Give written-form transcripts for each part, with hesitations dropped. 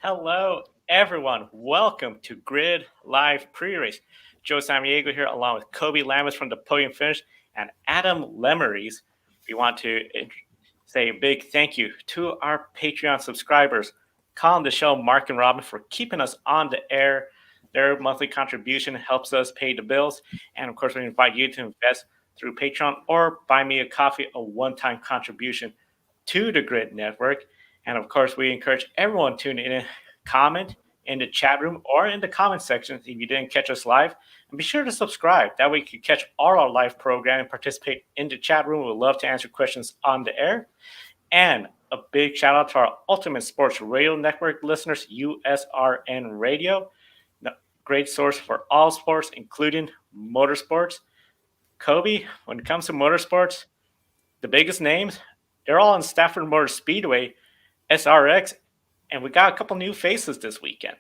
Hello, everyone. Welcome to Grid Live Pre-Race. Joe Samaniego here, along with Kobe Lamas from the Podium Finish and Adam Lemeries. We want to say a big thank you to our Patreon subscribers, Colin, the show, Mark, and Robin for keeping us on the air. Their monthly contribution helps us pay the bills. And of course, we invite you to invest through Patreon or buy me a coffee, a one-time contribution to the Grid Network. And of course, we encourage everyone to tune in, comment in the chat room or in the comment section if you didn't catch us live. And be sure to subscribe. That way you can catch all our live program and participate in the chat room. We'd love to answer questions on the air. And a big shout out to our Ultimate Sports Radio Network listeners, USRN Radio. Great source for all sports, including motorsports. Kobe, when it comes to motorsports, the biggest names, they're all in Stafford Motor Speedway, SRX, and we got a couple new faces this weekend.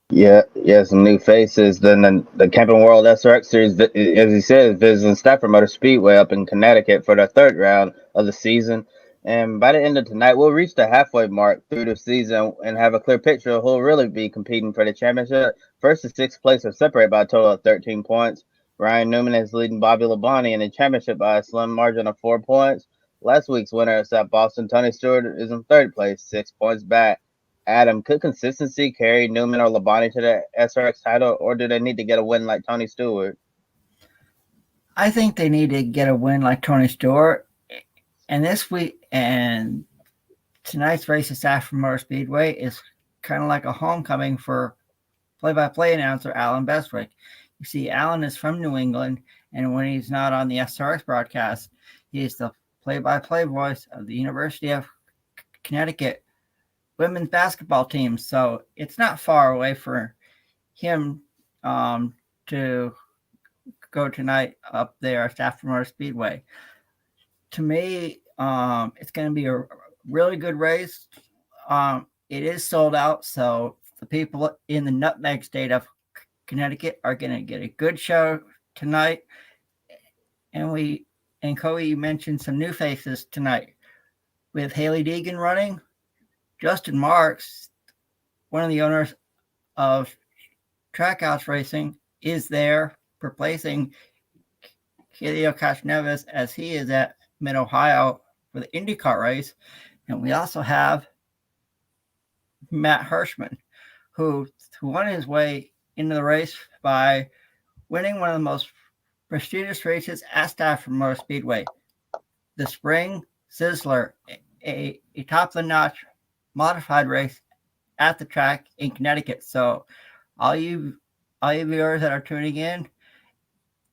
Yeah, some new faces. Then the Camping World SRX Series, as he said, is visiting Stafford Motor Speedway up in Connecticut for the third round of the season. And by the end of tonight, we'll reach the halfway mark through the season and have a clear picture of who will really be competing for the championship. First to sixth place are separated by a total of 13 points. Ryan Newman is leading Bobby Labonte in the championship by a slim margin of 4 points. Last week's winner is at Boston. Tony Stewart is in third place, 6 points back. Adam, could consistency carry Newman or Labonte to the SRX title, or do they need to get a win like Tony Stewart? I think they need to get a win like Tony Stewart. And this week and tonight's race at Stafford Motor Speedway is kind of like a homecoming for play-by-play announcer Alan Bestwick. You see, Alan is from New England, and when he's not on the SRX broadcast, he is the play-by-play voice of the University of Connecticut women's basketball team. So it's not far away for him to go tonight up there at Stafford Motor Speedway. To me, it's going to be a really good race. It is sold out, so the people in the Nutmeg state of Connecticut are going to get a good show tonight. And Kobe, you mentioned some new faces tonight with Haley Deegan running. Justin Marks, one of the owners of Trackhouse Racing, is there replacing Helio Castroneves as he is at Mid-Ohio for the INDYCAR race. And we also have Matt Hirschman, who won his way into the race by winning one of the most prestigious races at Stafford Motor Speedway, the Spring Sizzler, a top-of-the-notch modified race at the track in Connecticut. So all you viewers that are tuning in,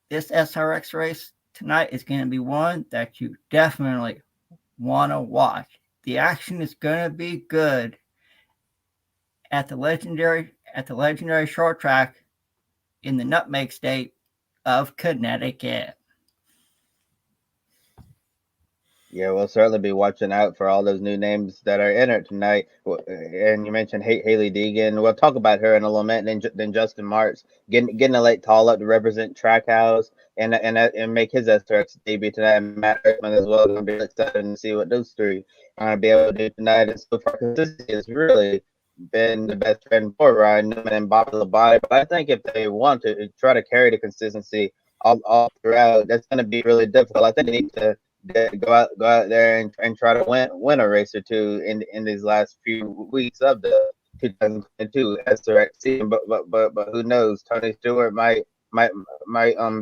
this SRX race tonight is going to be one that you definitely want to watch. The action is going to be good at the legendary short track in the Nutmeg state of Connecticut. Yeah, we'll certainly be watching out for all those new names that are in it tonight. And you mentioned Haley Deegan. We'll talk about her in a little minute. Then Justin Marks getting a late call up to represent Trackhouse and make his SRX debut tonight. And Matt Erickson as well. Going to be excited to see what those three are going to be able to do tonight. And so far, consistency has really been the best friend for Ryan Newman and Bobby Labonte. But I think if they want to try to carry the consistency all throughout, that's going to be really difficult. I think they need to go out there and try to win a race or two in these last few weeks of the 2022 SRX season. But who knows? Tony Stewart might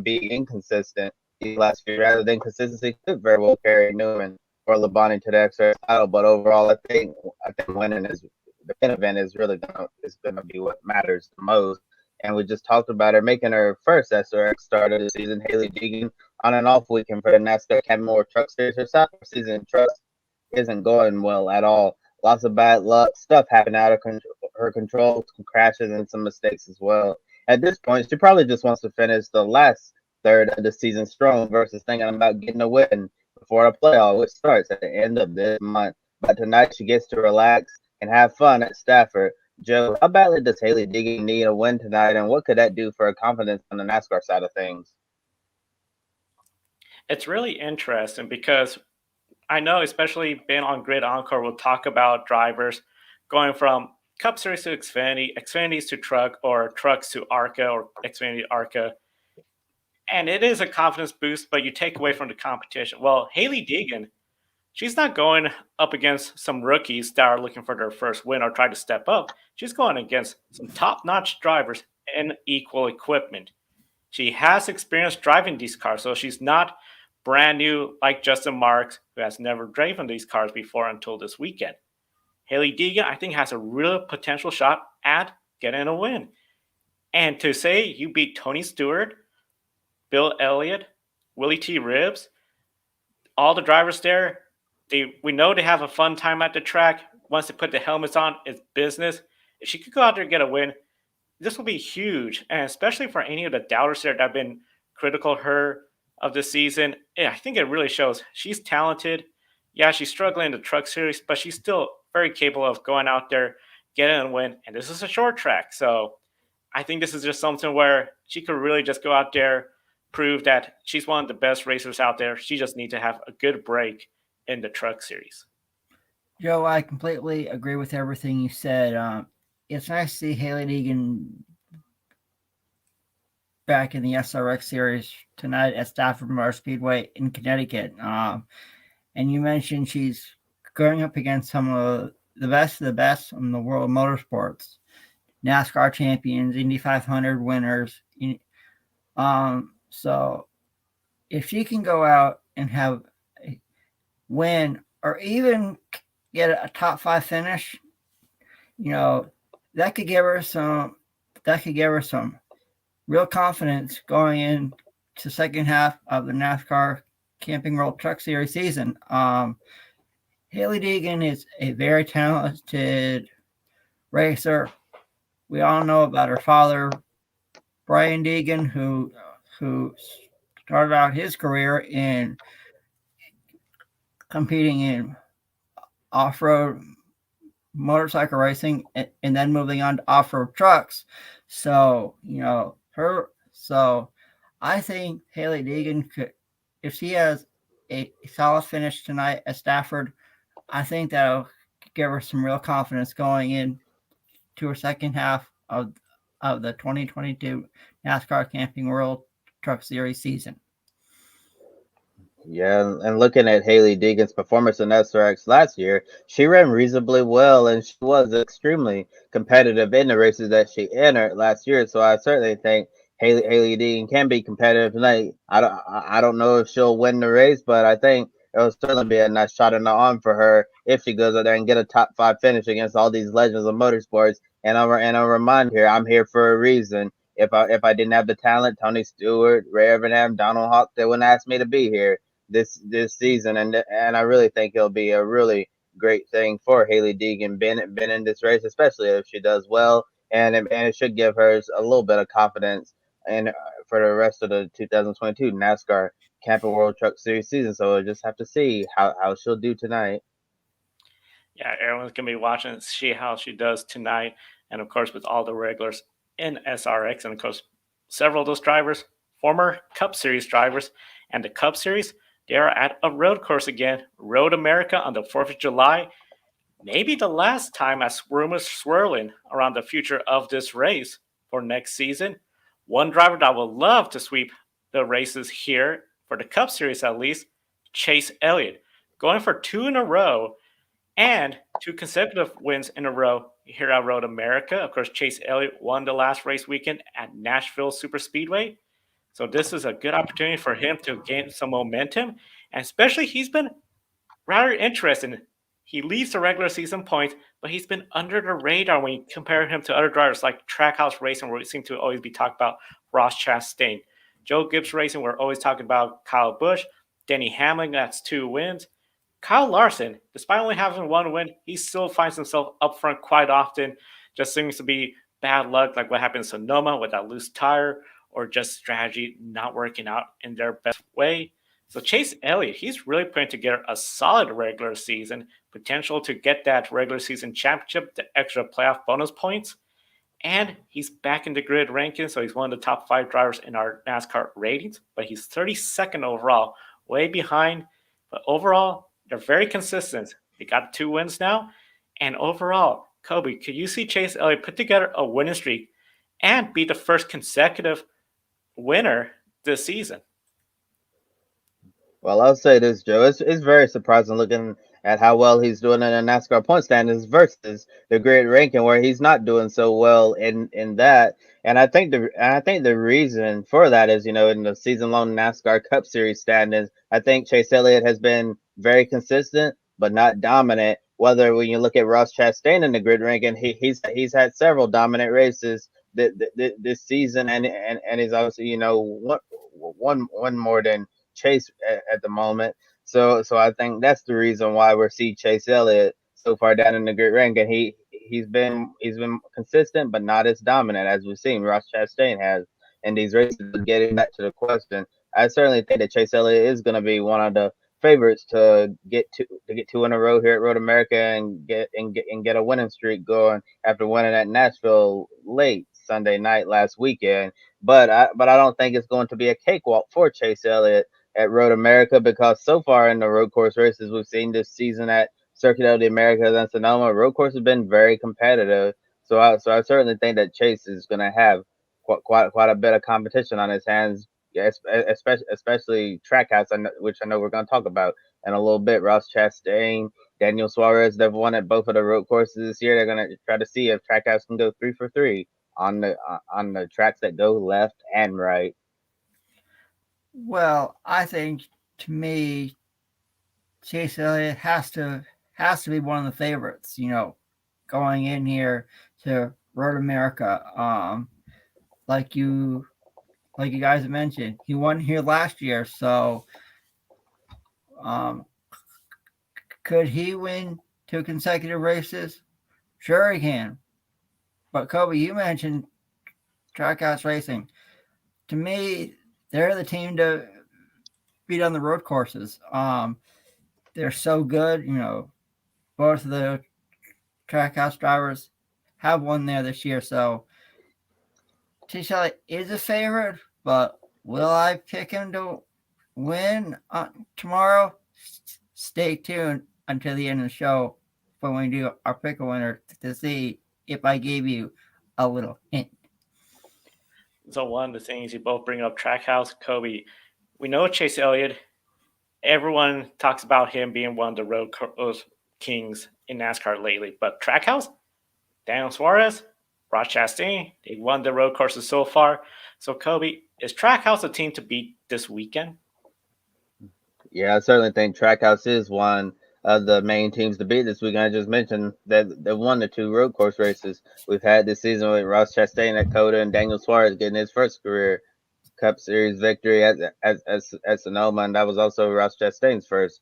be inconsistent these last few. Rather than consistency, could very well carry Newman or Labonte to the SRX title. But overall, I think winning is the main event is really gonna be what matters the most. And we just talked about her making her first SRX start of the season. Haley Deegan on and off weekend for the NASCAR Camping World Truck Series. Her sophomore season in trucks isn't going well at all. Lots of bad luck, stuff happened out of her control, some crashes and some mistakes as well. At this point, she probably just wants to finish the last third of the season strong versus thinking about getting a win before the playoff, which starts at the end of this month. But tonight she gets to relax and have fun at Stafford. Joe, how badly does Haley Deegan need a win tonight, and what could that do for her confidence on the NASCAR side of things? It's really interesting because I know, especially being on Grid Encore, we'll talk about drivers going from Cup Series to Xfinity, Xfinities to truck, or trucks to ARCA, or Xfinity to ARCA. And it is a confidence boost, but you take away from the competition. Well, Hailie Deegan, she's not going up against some rookies that are looking for their first win or try to step up. She's going against some top-notch drivers in equal equipment. She has experience driving these cars, so she's not brand new like Justin Marks, who has never driven these cars before until this weekend. Hailie Deegan, I think, has a real potential shot at getting a win. And to say you beat Tony Stewart, Bill Elliott, Willie T. Ribbs, all the drivers there, we know they have a fun time at the track. Once they put the helmets on, it's business. If she could go out there and get a win, this will be huge. And especially for any of the doubters there that have been critical of her of the season, I think it really shows she's talented. Yeah, she's struggling in the truck series, but she's still very capable of going out there, getting a win. And this is a short track. So I think this is just something where she could really just go out there, prove that she's one of the best racers out there. She just needs to have a good break in the truck series. Joe, I completely agree with everything you said. It's nice to see Hailie Deegan back in the SRX series tonight at Stafford Motor Speedway in Connecticut. And you mentioned she's going up against some of the best in the world of motorsports. NASCAR champions, Indy 500 winners. So if she can go out and have a win or even get a top 5 finish, that could give her some real confidence going into the second half of the NASCAR Camping World Truck Series season. Hailie Deegan is a very talented racer. We all know about her father, Brian Deegan, who started out his career in competing in off-road motorcycle racing and then moving on to off-road trucks. So, I think Hailie Deegan could, if she has a solid finish tonight at Stafford, I think that'll give her some real confidence going in to her second half of the 2022 NASCAR Camping World Truck Series season. Yeah, and looking at Hailie Deegan's performance in SRX last year, she ran reasonably well, and she was extremely competitive in the races that she entered last year. So I certainly think Hailie Deegan can be competitive tonight. I don't know if she'll win the race, but I think it'll certainly be a nice shot in the arm for her if she goes out there and get a top 5 finish against all these legends of motorsports. And I'll remind here, I'm here for a reason. If I didn't have the talent, Tony Stewart, Ray Evernham, Donald Hawk, they wouldn't ask me to be here this season, and I really think it'll be a really great thing for Hailie Deegan been in this race, especially if she does well, and it should give her a little bit of confidence and for the rest of the 2022 NASCAR Camping World Truck Series season. So we'll just have to see how she'll do tonight. Yeah, everyone's gonna be watching to see how she does tonight, and of course with all the regulars in SRX, and of course several of those drivers, former Cup Series drivers, and the Cup Series. They are at a road course again, Road America on the 4th of July. Maybe the last time as rumors swirling around the future of this race for next season. One driver that would love to sweep the races here, for the Cup Series at least, Chase Elliott. Going for 2 in a row and 2 consecutive wins in a row here at Road America. Of course, Chase Elliott won the last race weekend at Nashville Superspeedway. So this is a good opportunity for him to gain some momentum, and especially he's been rather interesting. He leads the regular season points, but he's been under the radar when you compare him to other drivers like Trackhouse Racing, where we seem to always be talking about Ross Chastain. Joe Gibbs Racing, we're always talking about Kyle Busch. Denny Hamlin, that's 2 wins. Kyle Larson, despite only having 1 win, he still finds himself up front quite often. Just seems to be bad luck, like what happened in Sonoma with that loose tire, or just strategy not working out in their best way. So Chase Elliott, he's really putting together a solid regular season, potential to get that regular season championship, the extra playoff bonus points, and he's back in the grid rankings, so he's one of the top 5 drivers in our NASCAR ratings, but he's 32nd overall, way behind. But overall, they're very consistent. They got 2 wins now, and overall, Kobe, could you see Chase Elliott put together a winning streak and be the first consecutive winner this season? Well, I'll say this, Joe. It's very surprising looking at how well he's doing in the NASCAR point standings versus the grid ranking, where he's not doing so well in that. And I think the reason for that is, in the season long NASCAR Cup Series standings, I think Chase Elliott has been very consistent but not dominant. Whether when you look at Ross Chastain in the grid ranking, he's had several dominant races this season, and he's obviously one more than Chase at the moment. So I think that's the reason why we're seeing Chase Elliott so far down in the grid rank, and he's been consistent but not as dominant as we've seen Ross Chastain has in these races. Getting back to the question, I certainly think that Chase Elliott is going to be one of the favorites to get two in a row here at Road America and get a winning streak going after winning at Nashville late Sunday night last weekend. But I don't think it's going to be a cakewalk for Chase Elliott at Road America, because so far in the road course races we've seen this season at Circuit of the Americas and Sonoma, road course has been very competitive. So I certainly think that Chase is going to have quite a bit of competition on his hands, especially Trackhouse, which I know we're going to talk about in a little bit. Ross Chastain, Daniel Suarez, they've won at both of the road courses this year. They're going to try to see if Trackhouse can go 3 for 3 on the tracks that go left and right. Well, I think, to me, Chase Elliott has to be one of the favorites, going in here to Road America. Like you guys have mentioned, he won here last year, so could he win 2 consecutive races? Sure he can. But Kobe, you mentioned Trackhouse Racing. To me, they're the team to beat on the road courses. They're so good. Both of the Trackhouse drivers have won there this year. So Chase Elliott is a favorite, but will I pick him to win tomorrow? Stay tuned until the end of the show when we do our pick a winner to see if I gave you a little hint. So one of the things you both bring up, Trackhouse, Kobe, we know Chase Elliott. Everyone talks about him being one of the road kings in NASCAR lately. But Trackhouse, Daniel Suarez, Ross Chastain, they won the road courses so far. So Kobe, is Trackhouse a team to beat this weekend? Yeah, I certainly think Trackhouse is one of the main teams to beat this weekend. I just mentioned that they won the 2 road course races we've had this season with Ross Chastain at Coda and Daniel Suarez getting his first career Cup Series victory at Sonoma, and that was also Ross Chastain's first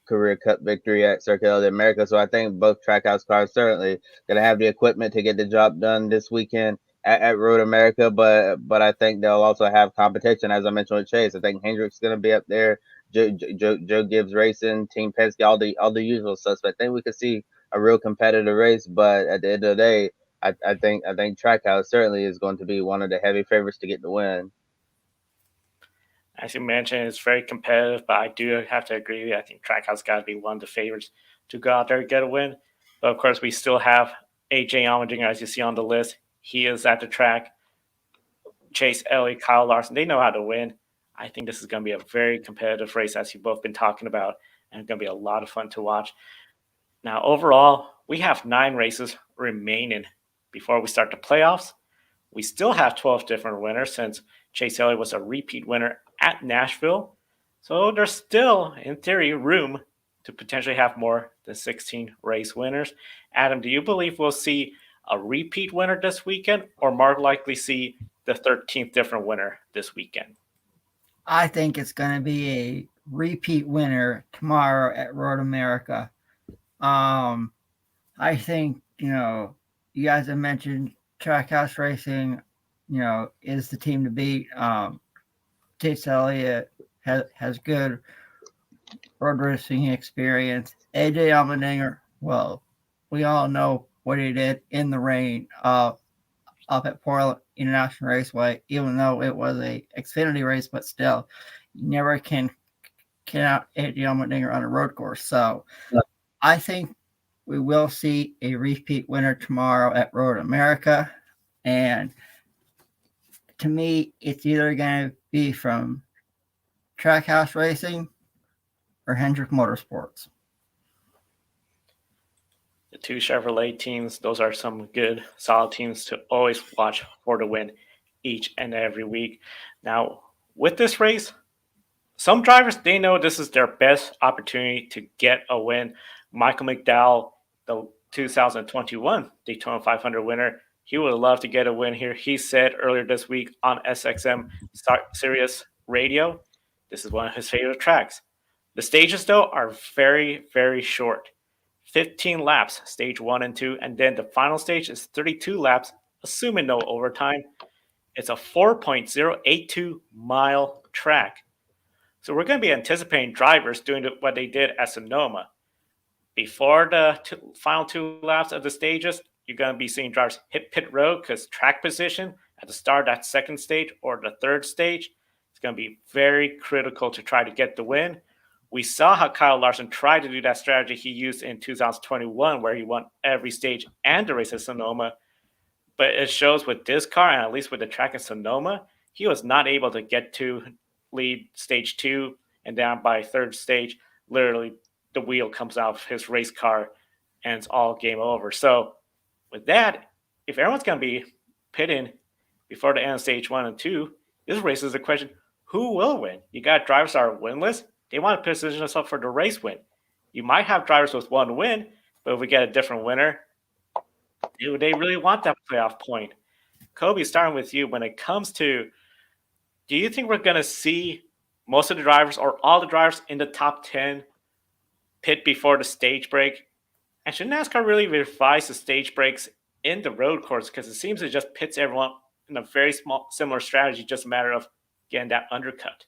career Cup victory at Circuit of the Americas. So I think both Trackhouse cars certainly going to have the equipment to get the job done this weekend at Road America, but I think they'll also have competition, as I mentioned with Chase. I think Hendrick's going to be up there, Joe Gibbs Racing, Team Penske, all the usual suspects. I think we could see a real competitive race, but at the end of the day, I think Trackhouse certainly is going to be one of the heavy favorites to get the win. As you mentioned, it's very competitive, but I do have to agree with you. I think Trackhouse got to be one of the favorites to go out there and get a win. But of course, we still have AJ Allmendinger, as you see on the list. He is at the track. Chase Elliott, Kyle Larson, they know how to win. I think this is going to be a very competitive race, as you've both been talking about, and it's going to be a lot of fun to watch. Now, overall, we have 9 races remaining before we start the playoffs. We still have 12 different winners since Chase Elliott was a repeat winner at Nashville. So there's still, in theory, room to potentially have more than 16 race winners. Adam, do you believe we'll see a repeat winner this weekend, or more likely see the 13th different winner this weekend? I think it's going to be a repeat winner tomorrow at Road America. I think, you guys have mentioned Trackhouse Racing, is the team to beat. Chase Elliott has good road racing experience. AJ Allmendinger, well, we all know what he did in the rain up at Portland International Raceway, even though it was a Xfinity race, but still, you never can out AJ Allmendinger on a road course. So I think we will see a repeat winner tomorrow at Road America. And to me, it's either going to be from Trackhouse Racing or Hendrick Motorsports. The two Chevrolet teams, those are some good, solid teams to always watch for the win each and every week. Now, with this race, some drivers, they know this is their best opportunity to get a win. Michael McDowell, the 2021 Daytona 500 winner, he would love to get a win here. He said earlier this week on SXM Sirius Radio, this is one of his favorite tracks. The stages, though, are very, very short. 15 laps, stage 1 and 2, and then the final stage is 32 laps, assuming no overtime. It's a 4.082 mile track. So we're going to be anticipating drivers doing what they did at Sonoma. Before the final 2 laps of the stages, you're going to be seeing drivers hit pit road because track position at the start of that second stage or the third stage is going to be very critical to try to get the win. We saw how Kyle Larson tried to do that strategy he used in 2021, where he won every stage and the race at Sonoma. But it shows with this car, and at least with the track at Sonoma, he was not able to get to lead stage 2, and down by third stage, literally the wheel comes out of his race car, and it's all game over. So with that, if everyone's going to be pitting before the end of stage 1 and 2, this raises the question, who will win? You got drivers that are winless. They want to position themselves for the race win. You might have drivers with 1 win, but if we get a different winner, do they really want that playoff point? Kobe, starting with you, when it comes to, do you think we're going to see most of the drivers or all the drivers in the top 10 pit before the stage break? And should NASCAR really revise the stage breaks in the road course? Because it seems it just pits everyone in a very similar strategy, just a matter of getting that undercut.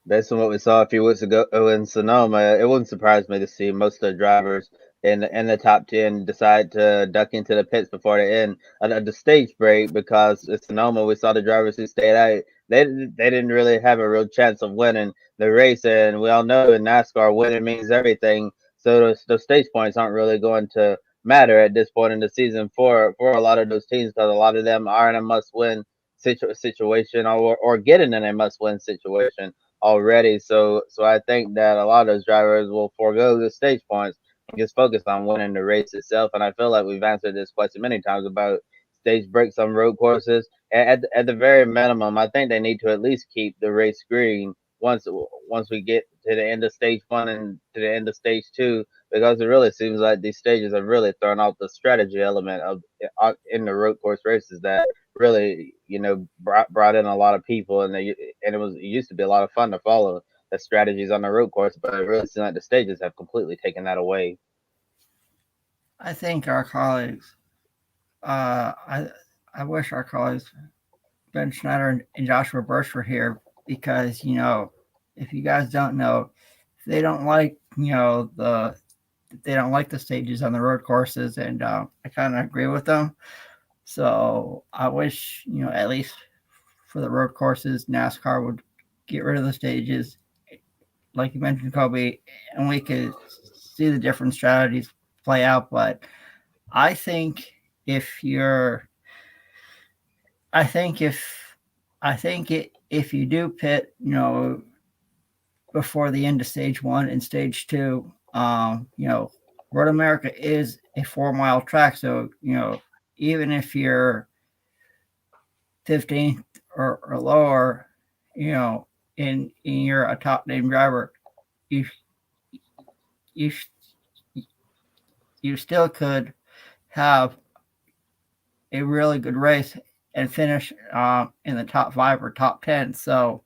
Based on what we saw a few weeks ago in Sonoma, it wouldn't surprise me to see most of the drivers in the top 10 decide to duck into the pits before the end of the stage break, because in Sonoma we saw the drivers who stayed out. They didn't really have a real chance of winning the race, and we all know in NASCAR winning means everything. So those stage points aren't really going to matter at this point in the season for a lot of those teams, because a lot of them are in a must-win situation or getting in a must-win situation already. So I think that a lot of those drivers will forego the stage points and just focus on winning the race itself. And I feel like we've answered this question many times about stage breaks on road courses. At the very minimum, I think they need to at least keep the race green once we get to the end of stage 1 and to the end of stage 2, because it really seems like these stages have really thrown out the strategy element of in the road course races that really, brought in a lot of people, and it used to be a lot of fun to follow the strategies on the road course, but it really seems like the stages have completely taken that away. I think our colleagues, I wish our colleagues Ben Schneider and Joshua Birch were here, because if you guys don't know, they don't like the stages on the road courses, and I kind of agree with them. So I wish, at least for the road courses, NASCAR would get rid of the stages, like you mentioned, Kobe, and we could see the different strategies play out. But I think if you do pit, before the end of stage 1 and stage 2, Road America is a 4-mile track, so even if you're 15th or lower, and you're a top name driver, you still could have a really good race and finish in the top 5 or top 10. So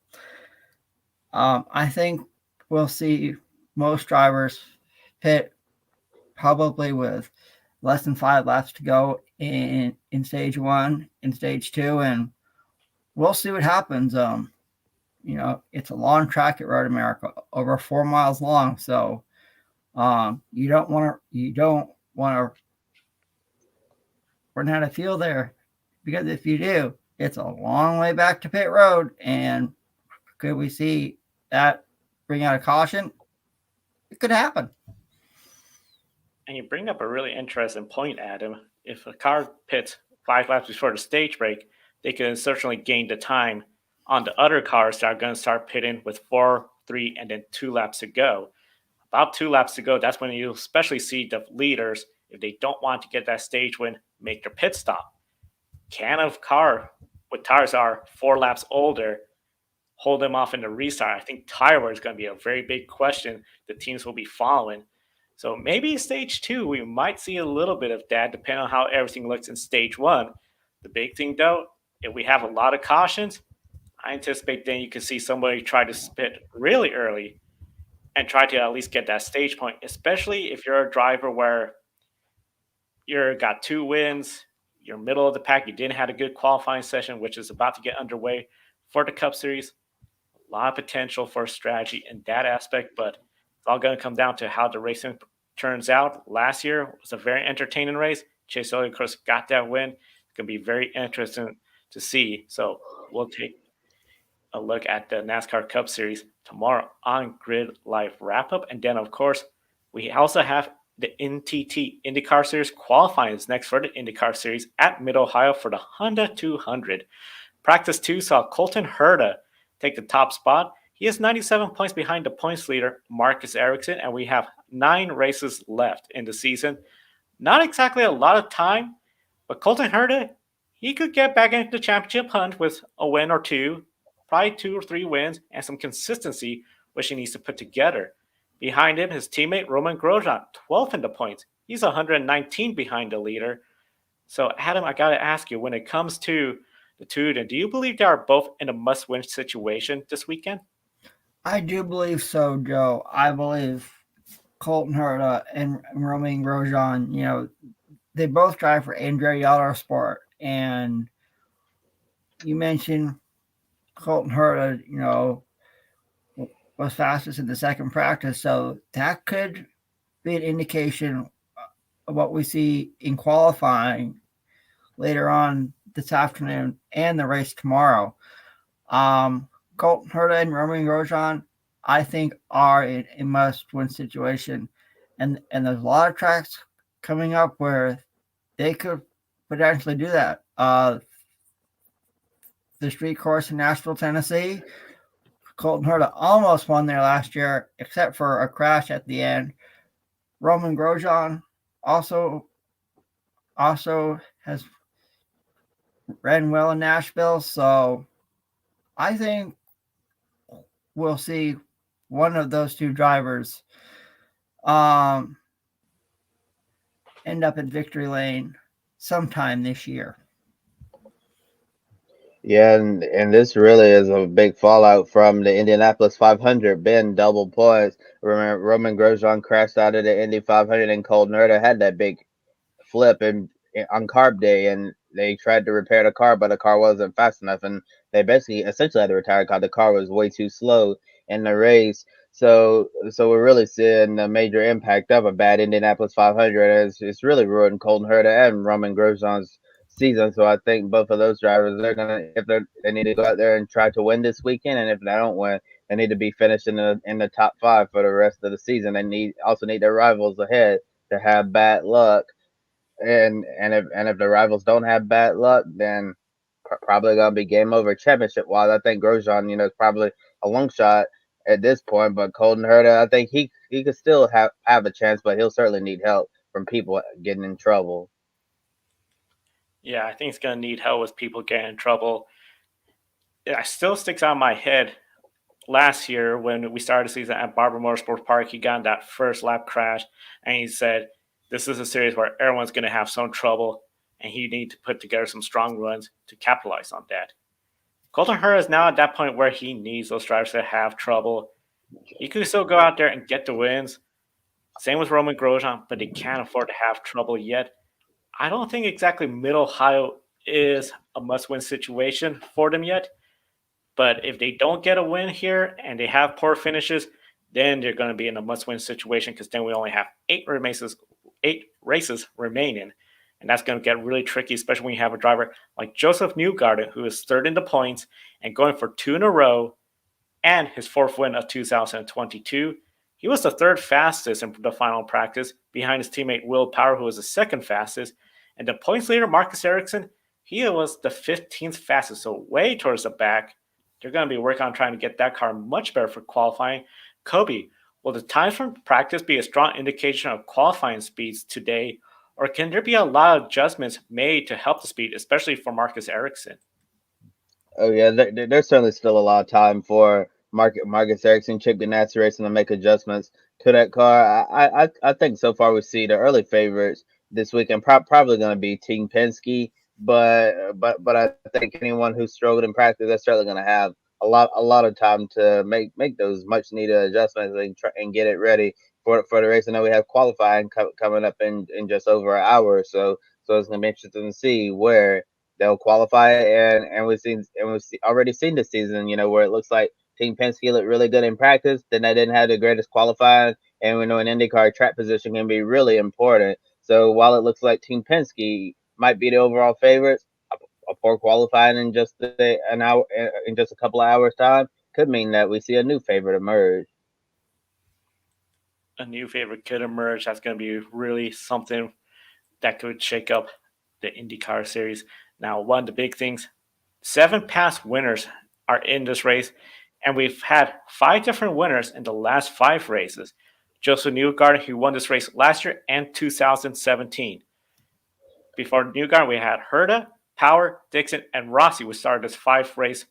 I think we'll see most drivers pit probably with less than 5 laps to go in stage 1 and stage 2, and we'll see what happens. It's a long track at Road America, over 4 miles long, so you don't want to run out of fuel there, because if you do, it's a long way back to pit road. And could we see that bring out a caution? It could happen. And you bring up a really interesting point, Adam. If a car pits 5 laps before the stage break, they can certainly gain the time on the other cars that are going to start pitting with 4, 3, and then 2 laps to go. About 2 laps to go, that's when you especially see the leaders, if they don't want to get that stage win, make their pit stop. Can a car with tires that are 4 laps older hold them off in the restart? I think tire wear is going to be a very big question the teams will be following. So maybe stage 2, we might see a little bit of that, depending on how everything looks in stage 1. The big thing, though, if we have a lot of cautions, I anticipate then you can see somebody try to spit really early and try to at least get that stage point, especially if you're a driver where you're got 2 wins, you're middle of the pack, you didn't have a good qualifying session, which is about to get underway for the Cup Series. A lot of potential for strategy in that aspect, but it's all going to come down to how the racing turns out. Last year was a very entertaining race. Chase Elliott, of course, got that win. It's going to be very interesting to see. So we'll take a look at the NASCAR Cup Series tomorrow on Grid Live Wrap-Up. And then, of course, we also have the NTT INDYCAR Series qualifying is next for the INDYCAR Series at Mid-Ohio for the Honda 200. Practice 2 saw Colton Herta take the top spot. He is 97 points behind the points leader, Marcus Erickson, and we have 9 races left in the season. Not exactly a lot of time, but Colton Herta, he could get back into the championship hunt with a win or 2, probably 2 or 3 wins, and some consistency, which he needs to put together. Behind him, his teammate Roman Grosjean, 12th in the points. He's 119 behind the leader. So, Adam, I got to ask you, when it comes to the two, do you believe they are both in a must-win situation this weekend? I do believe so, Joe. I believe Colton Herta and Romain Grosjean, they both drive for Andretti Autosport. And you mentioned Colton Herta, was fastest in the second practice. So that could be an indication of what we see in qualifying later on this afternoon and the race tomorrow. Colton Herta and Romain Grosjean, I think, are in a must-win situation. And there's a lot of tracks coming up where they could potentially do that. The street course in Nashville, Tennessee, Colton Herta almost won there last year, except for a crash at the end. Romain Grosjean also has ran well in Nashville, so I think we'll see one of those 2 drivers end up in victory lane sometime this year. Yeah, and this really is a big fallout from the Indianapolis 500. Ben double points. Remember, Roman Grosjean crashed out of the Indy 500, and Colton Herta had that big flip on carb day, and they tried to repair the car, but the car wasn't fast enough, and they essentially had to retire the car. The car was way too slow in the race. So we're really seeing a major impact of a bad Indianapolis 500. It's really ruined Colton Herta and Roman Grosjean's season. So I think both of those drivers, they need to go out there and try to win this weekend, and if they don't win, they need to be finished in the top 5 for the rest of the season. They also need their rivals ahead to have bad luck. And if the rivals don't have bad luck, then probably gonna be game over championship. While I think Grosjean, is probably a long shot at this point, but Colton Herta, I think he could still have a chance, but he'll certainly need help from people getting in trouble. Yeah, I think it's going to need help with people getting in trouble. It still sticks out in my head last year when we started the season at Barber Motorsports Park. He got in that first lap crash, and he said, this is a series where everyone's going to have some trouble, and he needs to put together some strong runs to capitalize on that. Colton Herta is now at that point where he needs those drivers to have trouble. He could still go out there and get the wins. Same with Roman Grosjean, but he can't afford to have trouble yet. I don't think exactly Mid-Ohio is a must-win situation for them yet. But if they don't get a win here and they have poor finishes, then they're going to be in a must-win situation because then we only have 8 races remaining. And that's going to get really tricky, especially when you have a driver like Joseph Newgarden, who is 3rd in the points and going for 2 in a row and his 4th win of 2022. He was the third fastest in the final practice, behind his teammate Will Power, who was the second fastest. And the points leader, Marcus Erickson, he was the 15th fastest, so way towards the back. They're going to be working on trying to get that car much better for qualifying. Kobe, will the times from practice be a strong indication of qualifying speeds today, or can there be a lot of adjustments made to help the speed, especially for Marcus Erickson? Oh yeah, there's certainly still a lot of time for Marcus Erickson, Chip Ganassi Racing to make adjustments to that car. I think so far we see the early favorites this weekend probably going to be Team Penske, but I think anyone who struggled in practice, they're certainly going to have a lot of time to make those much needed adjustments and try and get it ready for the race. I know we have qualifying coming up in just over an hour or so, so it's going to be interesting to see where they'll qualify, and already seen this season, where it looks like Team Penske looked really good in practice, then they didn't have the greatest qualifying, and we know in IndyCar track position can be really important. So while it looks like Team Penske might be the overall favorites, a poor qualifying in just an hour, in just a couple of hours time, could mean that we see a new favorite emerge. A new favorite could emerge. That's going to be really something that could shake up the IndyCar series. Now, one of the big things, 7 past winners are in this race, and we've had 5 different winners in the last 5 races. Joseph Newgarden, who won this race last year and 2017. Before Newgarden, we had Herta, Power, Dixon, and Rossi, which started this 5-race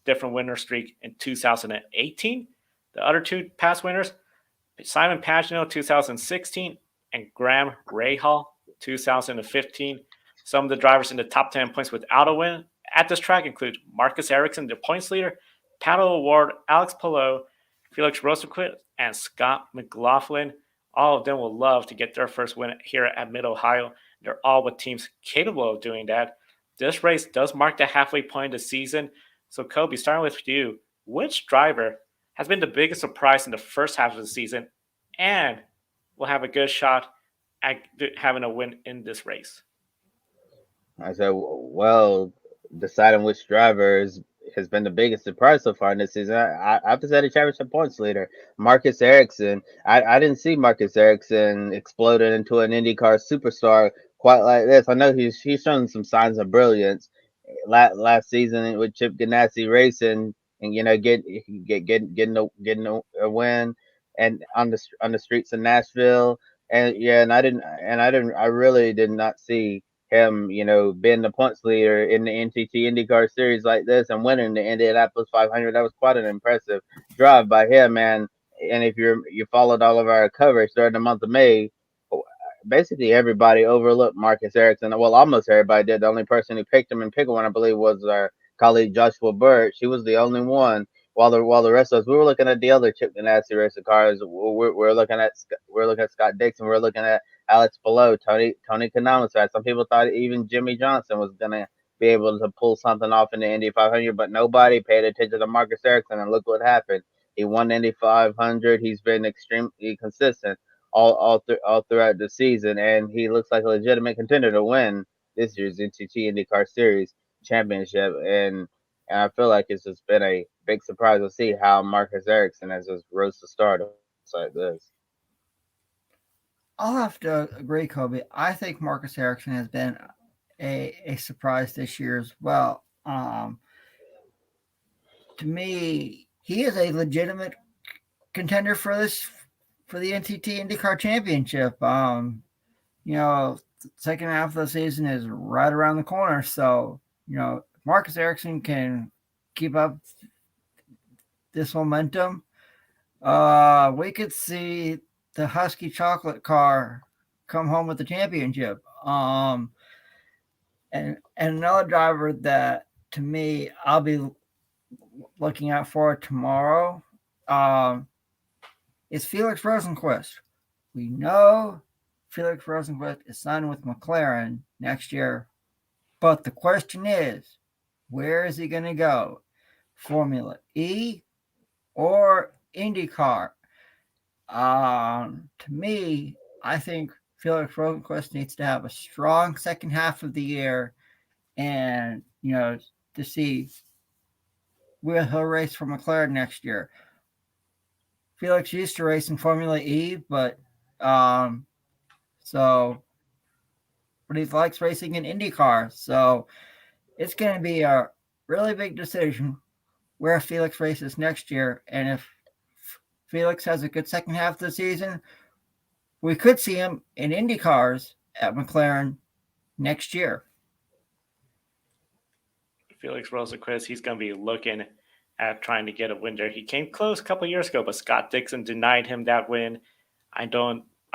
different winner streak in 2018. The other 2 past winners, Simon Pagenaud, 2016, and Graham Rahal, 2015. Some of the drivers in the top 10 points without a win at this track include Marcus Erickson, the points leader, Pato O'Ward, Alex Palou, Felix Rosenkrist, and Scott McLaughlin. All of them will love to get their first win here at Mid-Ohio. They're all with teams capable of doing that. This race does mark the halfway point of the season. So, Kobe, starting with you, which driver has been the biggest surprise in the first half of the season and will have a good shot at having a win in this race? I said, well, deciding which driver has been the biggest surprise so far in this season. I have to say the championship points leader, Marcus Erickson. I didn't see Marcus Erickson exploded into an IndyCar superstar quite like this. I know he's shown some signs of brilliance last season with Chip Ganassi Racing, and getting a win and on the streets of Nashville. And yeah, I really did not see him, being the points leader in the NTT IndyCar series like this and winning the Indianapolis 500. That was quite an impressive drive by him, man. And if you followed all of our coverage during the month of May, basically everybody overlooked Marcus Erickson. Well, almost everybody did. The only person who picked him and picked one, I believe, was our colleague Joshua Birch. He was the only one. While the rest of us, we were looking at the other Chip Ganassi racing cars. We're looking at Scott Dixon. We're looking at Alex Palou, Tony Kanema's. Some people thought even Jimmy Johnson was gonna be able to pull something off in the Indy 500, but nobody paid attention to Marcus Erickson. And look what happened. He won the Indy 500. He's been extremely consistent all throughout the season, and he looks like a legitimate contender to win this year's NTT IndyCar Series championship. And I feel like it's just been a big surprise to see how Marcus Erickson has just rose to stardom like this. I'll have to agree, Kobe. I think Marcus Erickson has been a surprise this year as well. To me, he is a legitimate contender for the NTT IndyCar Championship. The second half of the season is right around the corner, so Marcus Erickson can keep up this momentum. We could see the Husky Chocolate car come home with the championship. And another driver that, to me, I'll be looking out for tomorrow is Felix Rosenkrist. We know Felix Rosenkrist is signed with McLaren next year, but the question is, where is he going to go? Formula E or IndyCar? To me, I think Felix Rosenkrist needs to have a strong second half of the year, and to see where he'll race for McLaren next year. Felix used to race in Formula E, but he likes racing in INDYCAR. So it's going to be a really big decision where Felix races next year. And if Felix has a good second half of the season, we could see him in INDYCARs at McLaren next year. Felix Rosenkrist, he's going to be looking at trying to get a win there. He came close a couple years ago, but Scott Dixon denied him that win. I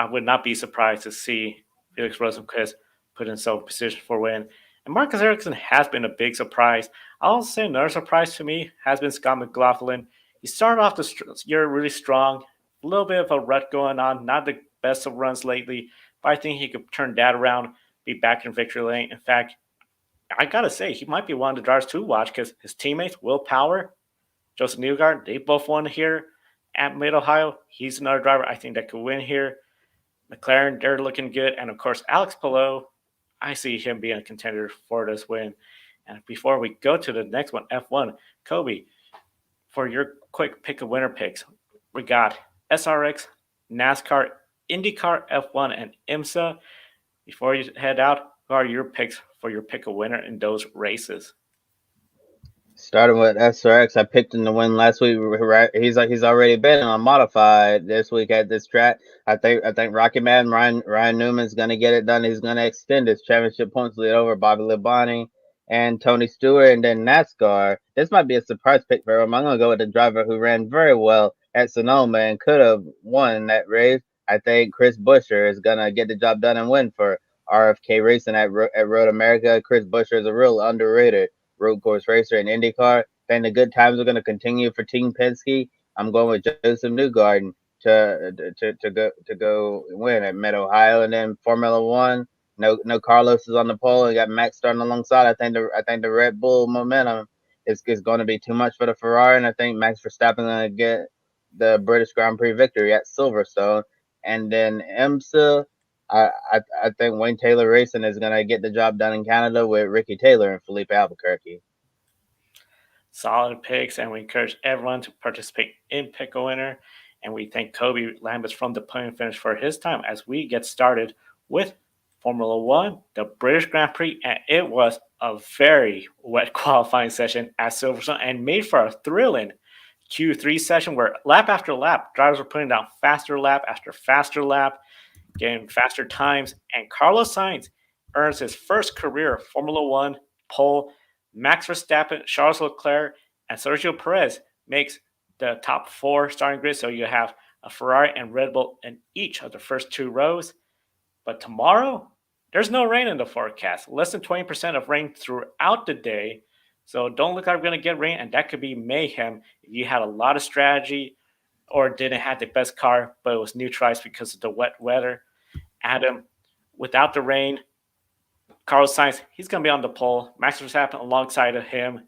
would not be surprised to see Felix Rosenkrist put in some position for a win. And Marcus Erickson has been a big surprise. I'll say another surprise to me has been Scott Mclaughlin. He started off the year really strong, a little bit of a rut going on, not the best of runs lately, but I think he could turn that around, be back in victory lane. In fact, I gotta say, he might be one of the drivers to watch because his teammates, Will Power, Joseph Newgarden, they both won here at Mid-Ohio. He's another driver I think that could win here. McLaren, they're looking good. And, of course, Alex Palou, I see him being a contender for this win. And before we go to the next one, F1, Kobe, for your quick pick of winner picks, we got SRX, NASCAR, INDYCAR, F1, and IMSA. Before you head out, who are your picks for your pick of winner in those races? Starting with SRX, I picked him to win last week. Right, he's already been on modified this week at this track. I think Rocky Man Ryan Newman's gonna get it done. He's gonna extend his championship points lead over Bobby Labonte and Tony Stewart, and then NASCAR. This might be a surprise pick for him. I'm gonna go with the driver who ran very well at Sonoma and could have won that race. I think Chris Buescher is gonna get the job done and win for RFK Racing at Road America. Chris Buescher is a real underrated road course racer in INDYCAR. I think the good times are going to continue for Team Penske. I'm going with Joseph Newgarden to go win at Mid-Ohio, and then Formula One. No Carlos is on the pole. We got Max starting alongside. I think the Red Bull momentum is going to be too much for the Ferrari, and I think Max Verstappen is going to get the British Grand Prix victory at Silverstone, and then IMSA. I think Wayne Taylor Racing is going to get the job done in Canada with Ricky Taylor and Felipe Albuquerque. Solid picks, and we encourage everyone to participate in Pick a Winner. And we thank Kobe Lambus from the Podium Finish for his time as we get started with Formula One, the British Grand Prix. And it was a very wet qualifying session at Silverstone and made for a thrilling Q3 session where lap after lap, drivers were putting down faster lap after faster lap, getting faster times, and Carlos Sainz earns his first career Formula One pole. Max Verstappen, Charles Leclerc, and Sergio Perez makes the top four starting grid. So you have a Ferrari and Red Bull in each of the first two rows. But tomorrow, there's no rain in the forecast. Less than 20% of rain throughout the day. So don't look like we're going to get rain, and that could be mayhem if you had a lot of strategy or didn't have the best car, but it was neutralized because of the wet weather. Adam, without the rain, Carlos Sainz, he's going to be on the pole. Max Verstappen alongside of him,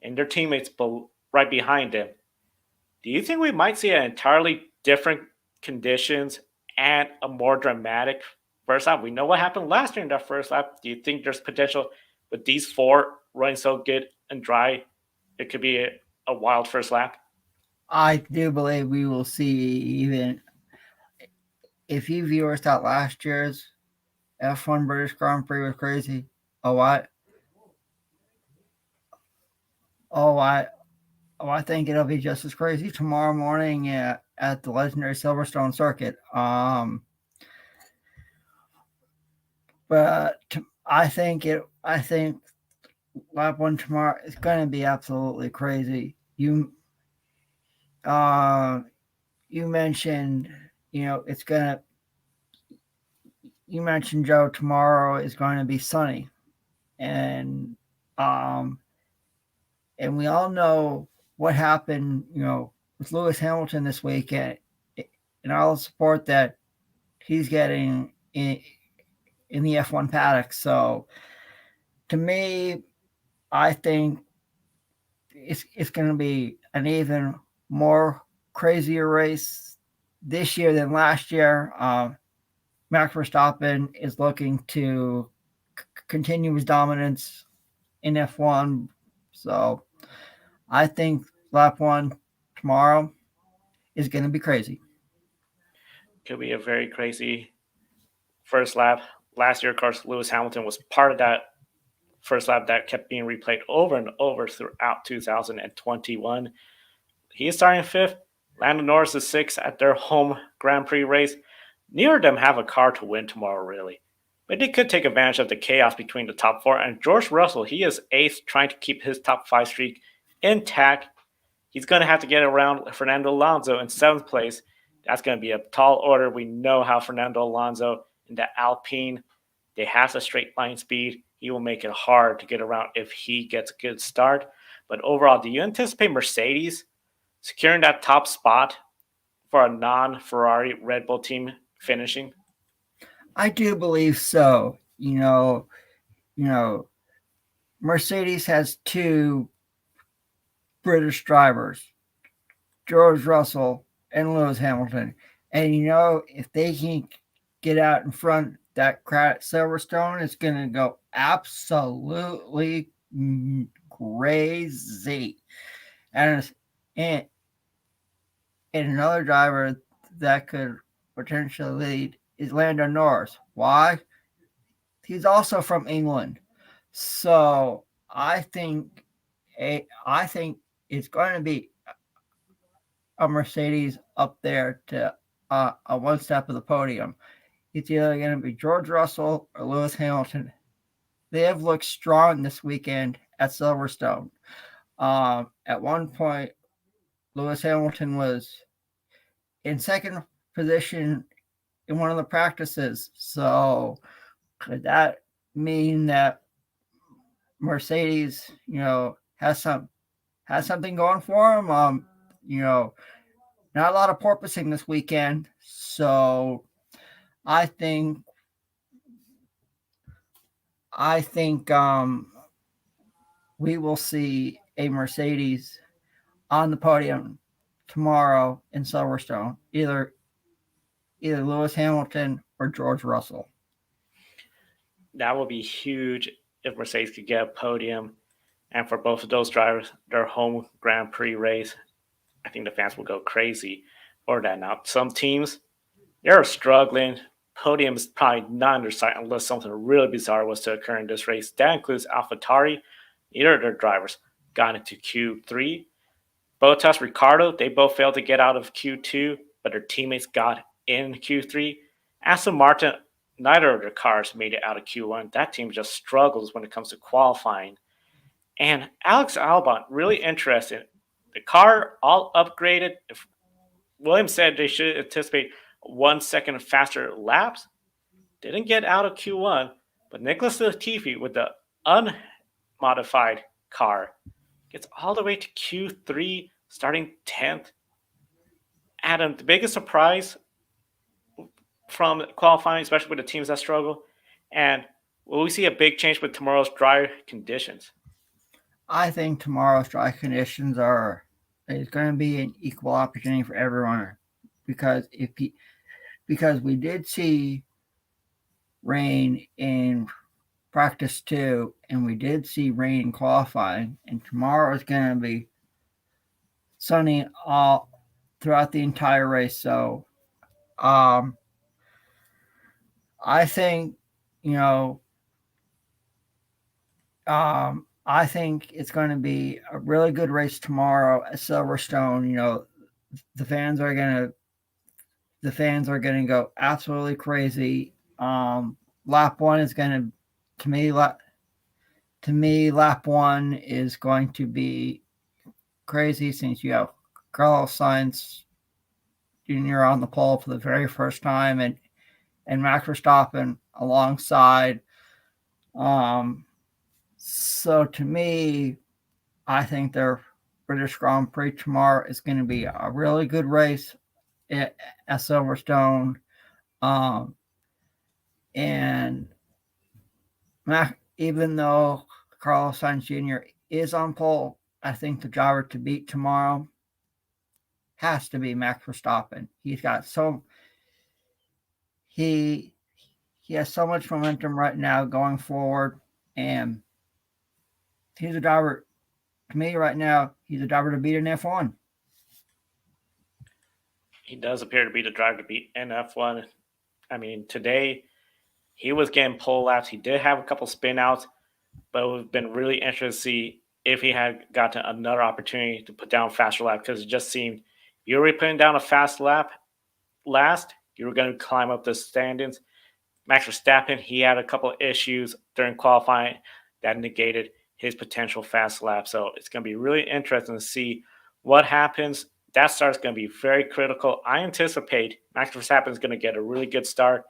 and their teammates right behind him. Do you think we might see an entirely different conditions and a more dramatic first lap? We know what happened last year in that first lap. Do you think there's potential with these four running so good and dry, it could be a wild first lap? I do believe we will see, even if you viewers thought last year's F1 British Grand Prix was crazy. I think it'll be just as crazy tomorrow morning at the legendary Silverstone circuit. But I think lap one tomorrow is going to be absolutely crazy. You mentioned, you mentioned, Joe, tomorrow is going to be sunny, and we all know what happened, with Lewis Hamilton this weekend, and all the support that he's getting in the F1 paddock. So to me, I think it's going to be an even more crazier race this year than last year. Max Verstappen is looking to continue his dominance in F1. So I think lap one tomorrow is going to be crazy. Could be a very crazy first lap. Last year, of course, Lewis Hamilton was part of that first lap that kept being replayed over and over throughout 2021. He is starting fifth. Lando Norris is sixth at their home Grand Prix race. Neither of them have a car to win tomorrow, really. But they could take advantage of the chaos between the top four. And George Russell, he is eighth, trying to keep his top five streak intact. He's going to have to get around Fernando Alonso in seventh place. That's going to be a tall order. We know how Fernando Alonso in the Alpine, they have a straight line speed. He will make it hard to get around if he gets a good start. But overall, do you anticipate Mercedes securing that top spot for a non-Ferrari Red Bull team finishing? I do believe so. Mercedes has two British drivers, George Russell and Lewis Hamilton. And if they can get out in front, that crowd at Silverstone is going to go absolutely crazy. And another driver that could potentially lead is Lando Norris. Why? He's also from England. So I think it's going to be a Mercedes up there to a one step of the podium. It's either going to be George Russell or Lewis Hamilton. They have looked strong this weekend at Silverstone. At one point, Lewis Hamilton was in second position in one of the practices. So could that mean that Mercedes, has something going for them? Not a lot of porpoising this weekend, so I think we will see a Mercedes on the podium tomorrow in Silverstone, either Lewis Hamilton or George Russell. That would be huge if Mercedes could get a podium. And for both of those drivers, their home Grand Prix race, I think the fans will go crazy for that. Now, some teams, they're struggling. Podium is probably not in their sight unless something really bizarre was to occur in this race. That includes AlphaTauri. Neither of their drivers got into Q3. Bottas, Ricciardo, they both failed to get out of Q2, but their teammates got in Q3. Aston Martin, neither of their cars made it out of Q1. That team just struggles when it comes to qualifying. And Alex Albon, really interesting. The car all upgraded. If Williams said they should anticipate 1 second faster laps. Didn't get out of Q1, but Nicholas Latifi with the unmodified car gets all the way to Q3, starting 10th. Adam, the biggest surprise from qualifying, especially with the teams that struggle, and will we see a big change with tomorrow's dry conditions? I think tomorrow's dry conditions is going to be an equal opportunity for everyone, because we did see rain in practice 2, and we did see rain in qualifying, and tomorrow is going to be sunny all throughout the entire race. So I think I think it's going to be a really good race tomorrow at Silverstone. The fans are going to go absolutely crazy. Lap 1 is going to lap 1 is going to be crazy, since you have Carlos Sainz Jr. on the pole for the very first time, and Max Verstappen alongside. So to me, I think their British Grand Prix tomorrow is going to be a really good race at Silverstone. And even though Carlos Sainz Jr. is on pole, I think the driver to beat tomorrow has to be Max Verstappen. He has so much momentum right now going forward, and he's a driver, to me right now, he's a driver to beat in F1. He does appear to be the driver to beat in F1. I mean, today he was getting pole laps. He did have a couple spin outs, but it would have been really interesting to see if he had gotten another opportunity to put down a faster lap, because it just seemed if you were putting down a fast lap last, you were going to climb up the standings. Max Verstappen, he had a couple of issues during qualifying that negated his potential fast lap. So it's going to be really interesting to see what happens. That start is going to be very critical. I anticipate Max Verstappen is going to get a really good start.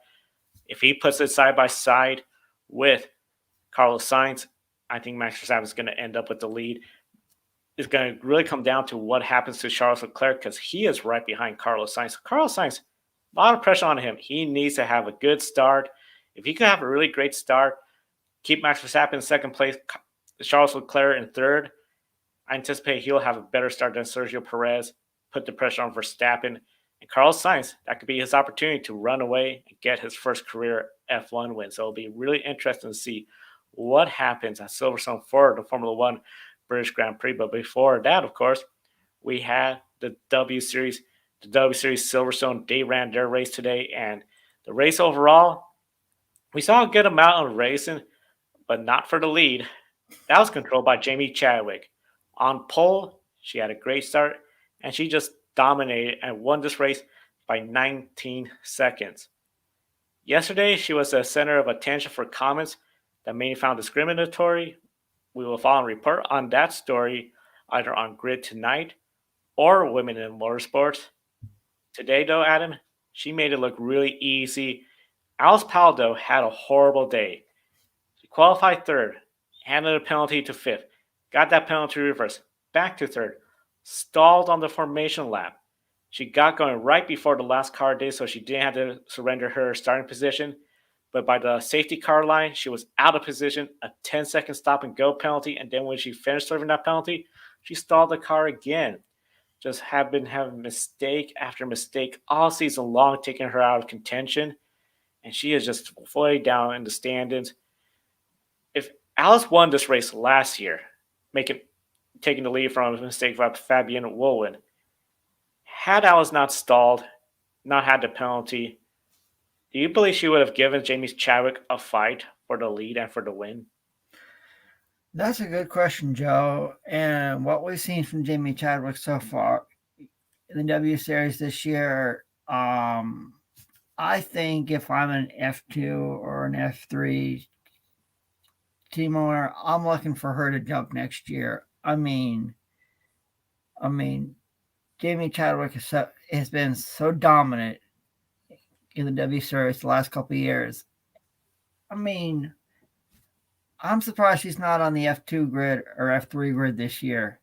If he puts it side by side with Carlos Sainz, I think Max Verstappen is going to end up with the lead. It's going to really come down to what happens to Charles Leclerc, because he is right behind Carlos Sainz. Carlos Sainz, a lot of pressure on him. He needs to have a good start. If he could have a really great start, keep Max Verstappen in second place, Charles Leclerc in third, I anticipate he'll have a better start than Sergio Perez, put the pressure on Verstappen. And Carlos Sainz, that could be his opportunity to run away and get his first career F1 win. So it'll be really interesting to see what happens at Silverstone for the Formula One British Grand Prix. But before that, of course, we had the W Series. The W Series Silverstone, they ran their race today. And the race overall, we saw a good amount of racing, but not for the lead. That was controlled by Jamie Chadwick. On pole, she had a great start, and she just dominated and won this race by 19 seconds. Yesterday, she was the center of attention for comments that many found discriminatory. We will follow and report on that story either on Grid tonight or Women in Motorsports. Today, though, Adam, she made it look really easy. Alice Powell, though, had a horrible day. She qualified third, handed a penalty to fifth, got that penalty reversed, back to third, stalled on the formation lap. She got going right before the last car did, so she didn't have to surrender her starting position. But by the safety car line, she was out of position, a 10-second stop and go penalty. And then when she finished serving that penalty, she stalled the car again. Just have been having mistake after mistake all season long, taking her out of contention. And she is just way down in the standings. If Alice won this race last year, taking the lead from a mistake by Fabian Woolwin, had Alice not stalled, not had the penalty, do you believe she would have given Jamie Chadwick a fight for the lead and for the win? That's a good question, Joe. And what we've seen from Jamie Chadwick so far in the W Series this year, I think if I'm an F2 or an F3 team owner, I'm looking for her to jump next year. I mean, Jamie Chadwick has been so dominant in the W Series the last couple of years. I mean, I'm surprised she's not on the F2 grid or F3 grid this year.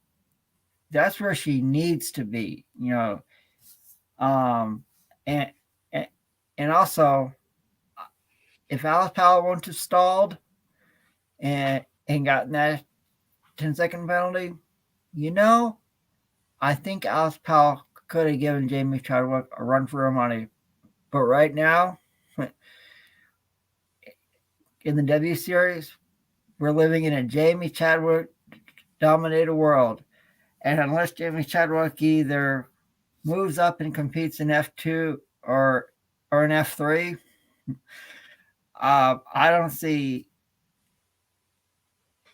That's where she needs to be, you know. And also, if Alice Powell wouldn't have stalled and gotten that 10-second penalty, you know, I think Alice Powell could have given Jamie Chadwick a run for her money. But right now, in the W Series, we're living in a Jamie Chadwick dominated world. And unless Jamie Chadwick either moves up and competes in F2 or in F3, I don't see.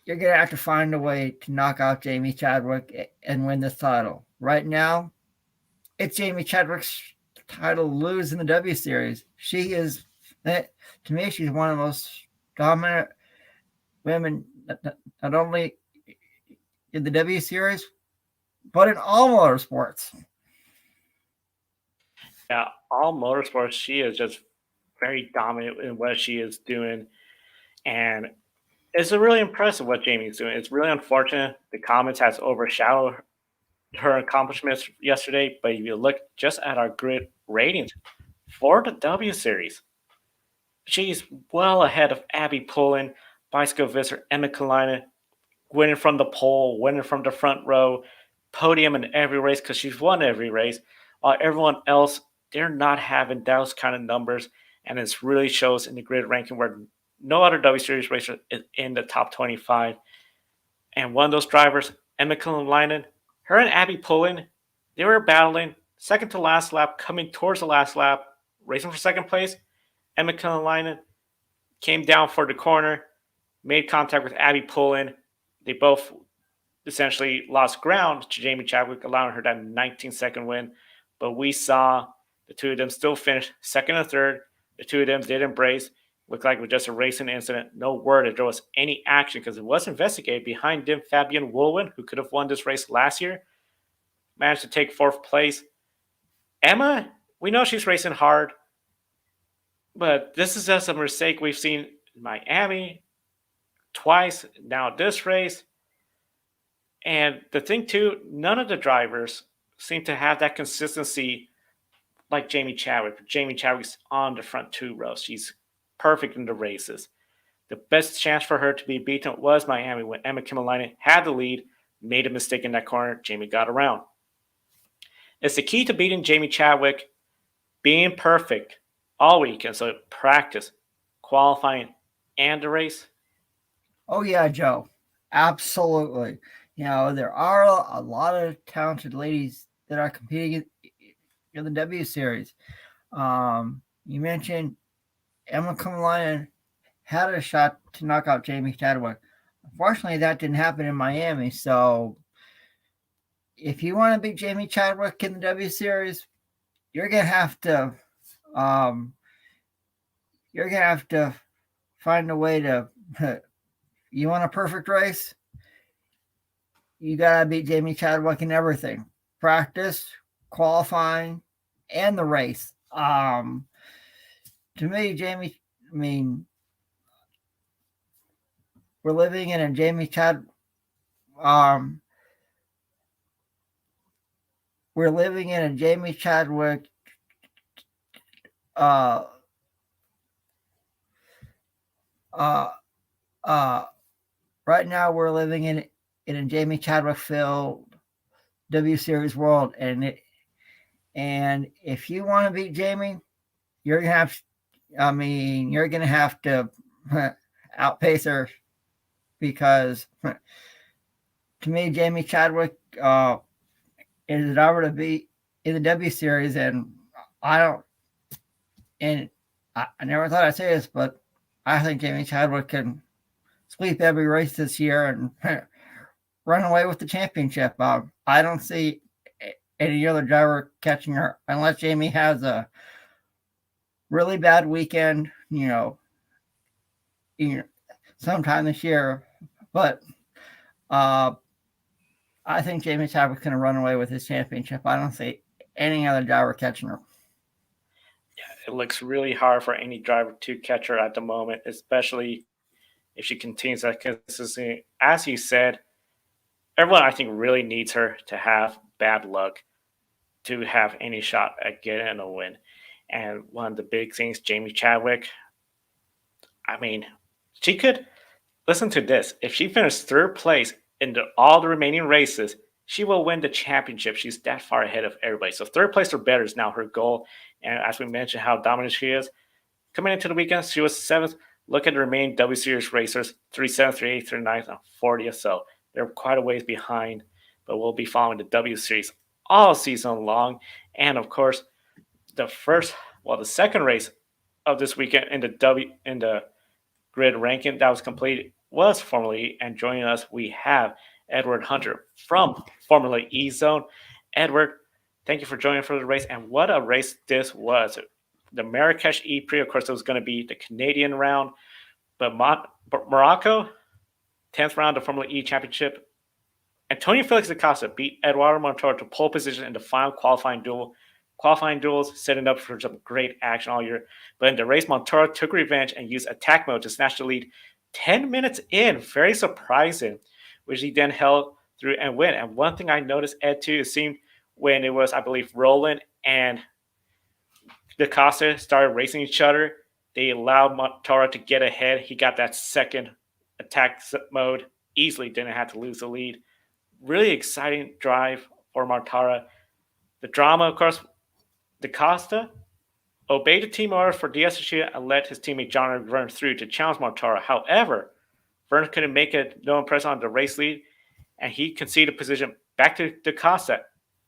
You're going to have to find a way to knock out Jamie Chadwick and win this title. Right now, it's Jamie Chadwick's title to lose in the W Series. She is, to me, she's one of the most dominant women, not only in the W Series, but in all motorsports. Yeah, all motorsports, she is just very dominant in what she is doing. And it's really impressive what Jamie's doing. It's really unfortunate the comments has overshadowed her accomplishments yesterday. But if you look just at our grid ratings for the W Series, she's well ahead of Abby Pullen, Bicycle Visser, Mclaughlin, winning from the pole, winning from the front row, podium in every race because she's won every race. While everyone else, they're not having those kind of numbers. And it really shows in the grid ranking where no other W Series racer is in the top 25. And one of those drivers, Mclaughlin, her and Abby Pullen, they were battling second to last lap, coming towards the last lap, racing for second place. Mclaughlin came down for the corner, made contact with Abby Pullen. They both essentially lost ground to Jamie Chadwick, allowing her that 19-second win. But we saw the two of them still finish second and third. The two of them did embrace. Looked like it was just a racing incident. No word that there was any action because it was investigated. Behind them, Fabian Woolwin, who could have won this race last year, managed to take fourth place. Emma, we know she's racing hard, but this is just a mistake we've seen in Miami twice, now this race. And the thing too, none of the drivers seem to have that consistency like Jamie Chadwick. Jamie Chadwick's on the front two rows. She's perfect in the races. The best chance for her to be beaten was Miami when Emma Kimmelinen had the lead, made a mistake in that corner. Jamie got around. It's the key to beating Jamie Chadwick, being perfect all weekend. So practice, qualifying, and the race. Oh, yeah, Joe. Absolutely. There are a lot of talented ladies that are competing in the W Series. You mentioned Emma Kumalainen had a shot to knock out Jamie Chadwick. Unfortunately, that didn't happen in Miami. So if you want to beat Jamie Chadwick in the W Series, you're gonna have to find a way to. You want a perfect race? You gotta beat Jamie Chadwick in everything: practice, qualifying, and the race. To me, we're living in a Jamie Chadwick right now we're living in a Jamie Chadwick filled W Series world, and if you want to beat Jamie, you're gonna have to outpace her, because to me, Jamie Chadwick is an hour to beat in the W Series, and I never thought I'd say this, but I think Jamie Chadwick can sweep every race this year and run away with the championship. I don't see any other driver catching her unless Jamie has a really bad weekend, sometime this year. But I think Jamie Chadwick's going to run away with his championship. I don't see any other driver catching her. Yeah, it looks really hard for any driver to catch her at the moment, especially if she continues that consistency. As you said, everyone, I think, really needs her to have bad luck to have any shot at getting a win. And one of the big things, Jamie Chadwick, she could, listen to this, if she finished third place in all the remaining races, she will win the championship. She's that far ahead of everybody. So third place or better is now her goal. And as we mentioned, how dominant she is. Coming into the weekend, she was 7th. Look at the remaining W Series racers, 37th, 38th, 39th, and 40th. So they're quite a ways behind, but we'll be following the W Series all season long. And of course, the second race of this weekend in the grid ranking that was completed was Formula E. And joining us, we have Edward Hunter from Formula E Zone. Edward, thank you for joining for the race. And what a race this was. The Marrakesh E-Prix, of course, it was going to be the Canadian round, but Morocco, 10th round of Formula E Championship. Antonio Felix Acosta beat Eduardo Montoro to pole position in the final qualifying duel. Qualifying duels setting up for some great action all year. But in the race, Montoro took revenge and used attack mode to snatch the lead 10 minutes in. Very surprising, which he then held through and win. And one thing I noticed, Ed, too, it seemed when it was, I believe, Roland and Acosta started racing each other, they allowed Montoro to get ahead. He got that second attack mode easily, didn't have to lose the lead. Really exciting drive for Montoro. The drama, of course, Acosta obeyed the team order for Diaz and let his teammate John Verne through to challenge Montoro. However, Verne couldn't make no impression on the race lead, and he conceded position back to Acosta.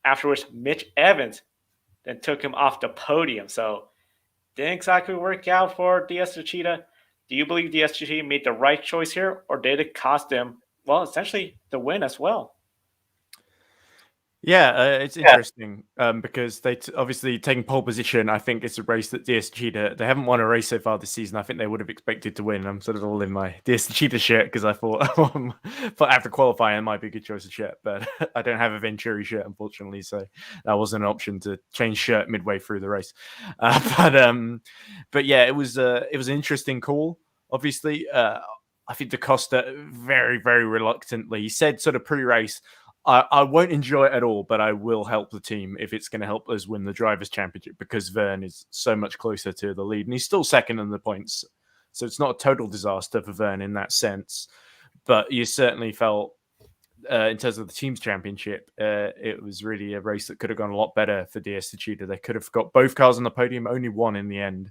Afterwards, Mitch Evans then took him off the podium. So didn't exactly work out for Diaz Techeetah. Do you believe Diaz Techeetah made the right choice here, or did it cost him, well, essentially the win as well? Yeah, it's interesting because they obviously taking pole position. I think it's a race that DS Cheetah, they haven't won a race so far this season. I think they would have expected to win. I'm sort of all in my DS Cheetah shirt because I thought after qualifying it might be a good choice of shirt, but I don't have a Venturi shirt unfortunately, so that wasn't an option to change shirt midway through the race. But yeah, it was an interesting call. Obviously, I think DaCosta very, very reluctantly, he said sort of pre-race, I won't enjoy it at all, but I will help the team if it's going to help us win the Drivers' Championship because Vern is so much closer to the lead. And he's still second in the points. So it's not a total disaster for Vern in that sense. But you certainly felt, in terms of the team's championship, it was really a race that could have gone a lot better for DS Techeetah. They could have got both cars on the podium, only one in the end.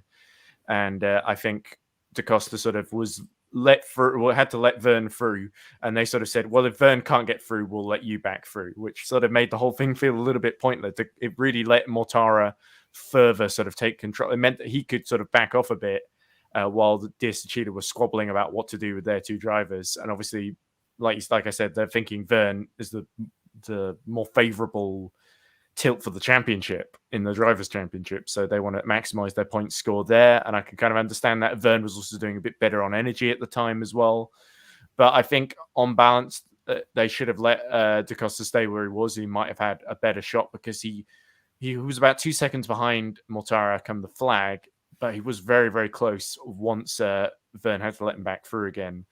And I think DaCosta sort of was had to let Vern through, and they sort of said, well, if Vern can't get through, we'll let you back through, which sort of made the whole thing feel a little bit pointless. It really let Mortara further sort of take control. It meant that he could sort of back off a bit while the DS Techeetah was squabbling about what to do with their two drivers. And obviously, like I said, they're thinking Vern is the more favorable tilt for the championship in the Drivers' Championship, so they want to maximize their points score there, and I can kind of understand that. Vern was also doing a bit better on energy at the time as well, but I think on balance they should have let DaCosta stay where he was. He might have had a better shot because he was about 2 seconds behind Mortara come the flag, but he was very, very close once Vern had to let him back through again,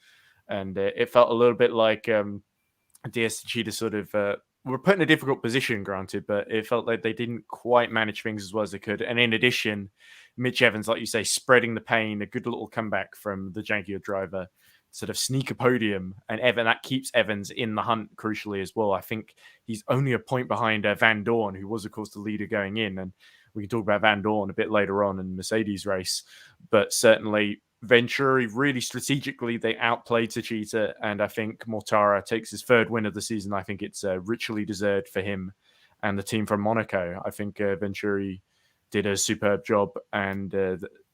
and it felt a little bit like DS Techeetah sort of were put in a difficult position, granted, but it felt like they didn't quite manage things as well as they could. And in addition, Mitch Evans, like you say, spreading the pain, a good little comeback from the Jaguar driver, sort of sneak a podium. And that keeps Evans in the hunt, crucially, as well. I think he's only a point behind Van Dorn, who was, of course, the leader going in. And we can talk about Van Dorn a bit later on in the Mercedes race. But certainly, Venturi, really strategically, they outplayed Techeetah, and I think Mortara takes his third win of the season. I think it's richly deserved for him and the team from Monaco. I think Venturi did a superb job, and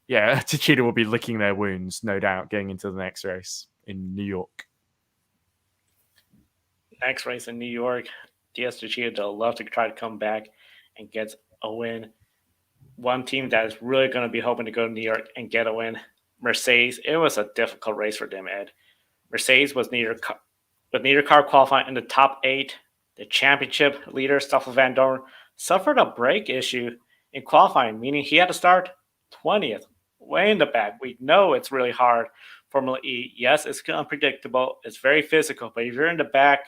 Techeetah will be licking their wounds, no doubt, going into the next race in New York. Next race in New York, DS Techeetah, they'll love to try to come back and get a win. One team that is really going to be hoping to go to New York and get a win, Mercedes. It was a difficult race for them, Ed. Mercedes was neither car qualifying in the top 8. The championship leader, Stoffel Van Dorn, suffered a brake issue in qualifying, meaning he had to start 20th, way in the back. We know it's really hard. Formula E, yes, it's unpredictable. It's very physical, but if you're in the back,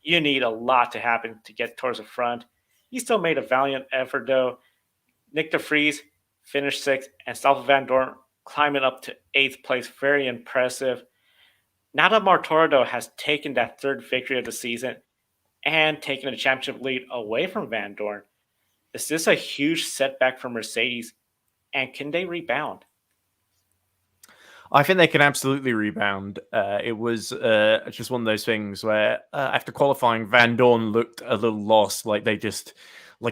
you need a lot to happen to get towards the front. He still made a valiant effort, though. Nick de Vries finished 6th, and Stoffel Van Dorn climbing up to 8th place. Very impressive. Now that Mortara has taken that third victory of the season and taken the championship lead away from Van Dorn, is this a huge setback for Mercedes, and can they rebound? I think they can absolutely rebound. It was just one of those things where after qualifying, Van Dorn looked a little lost, like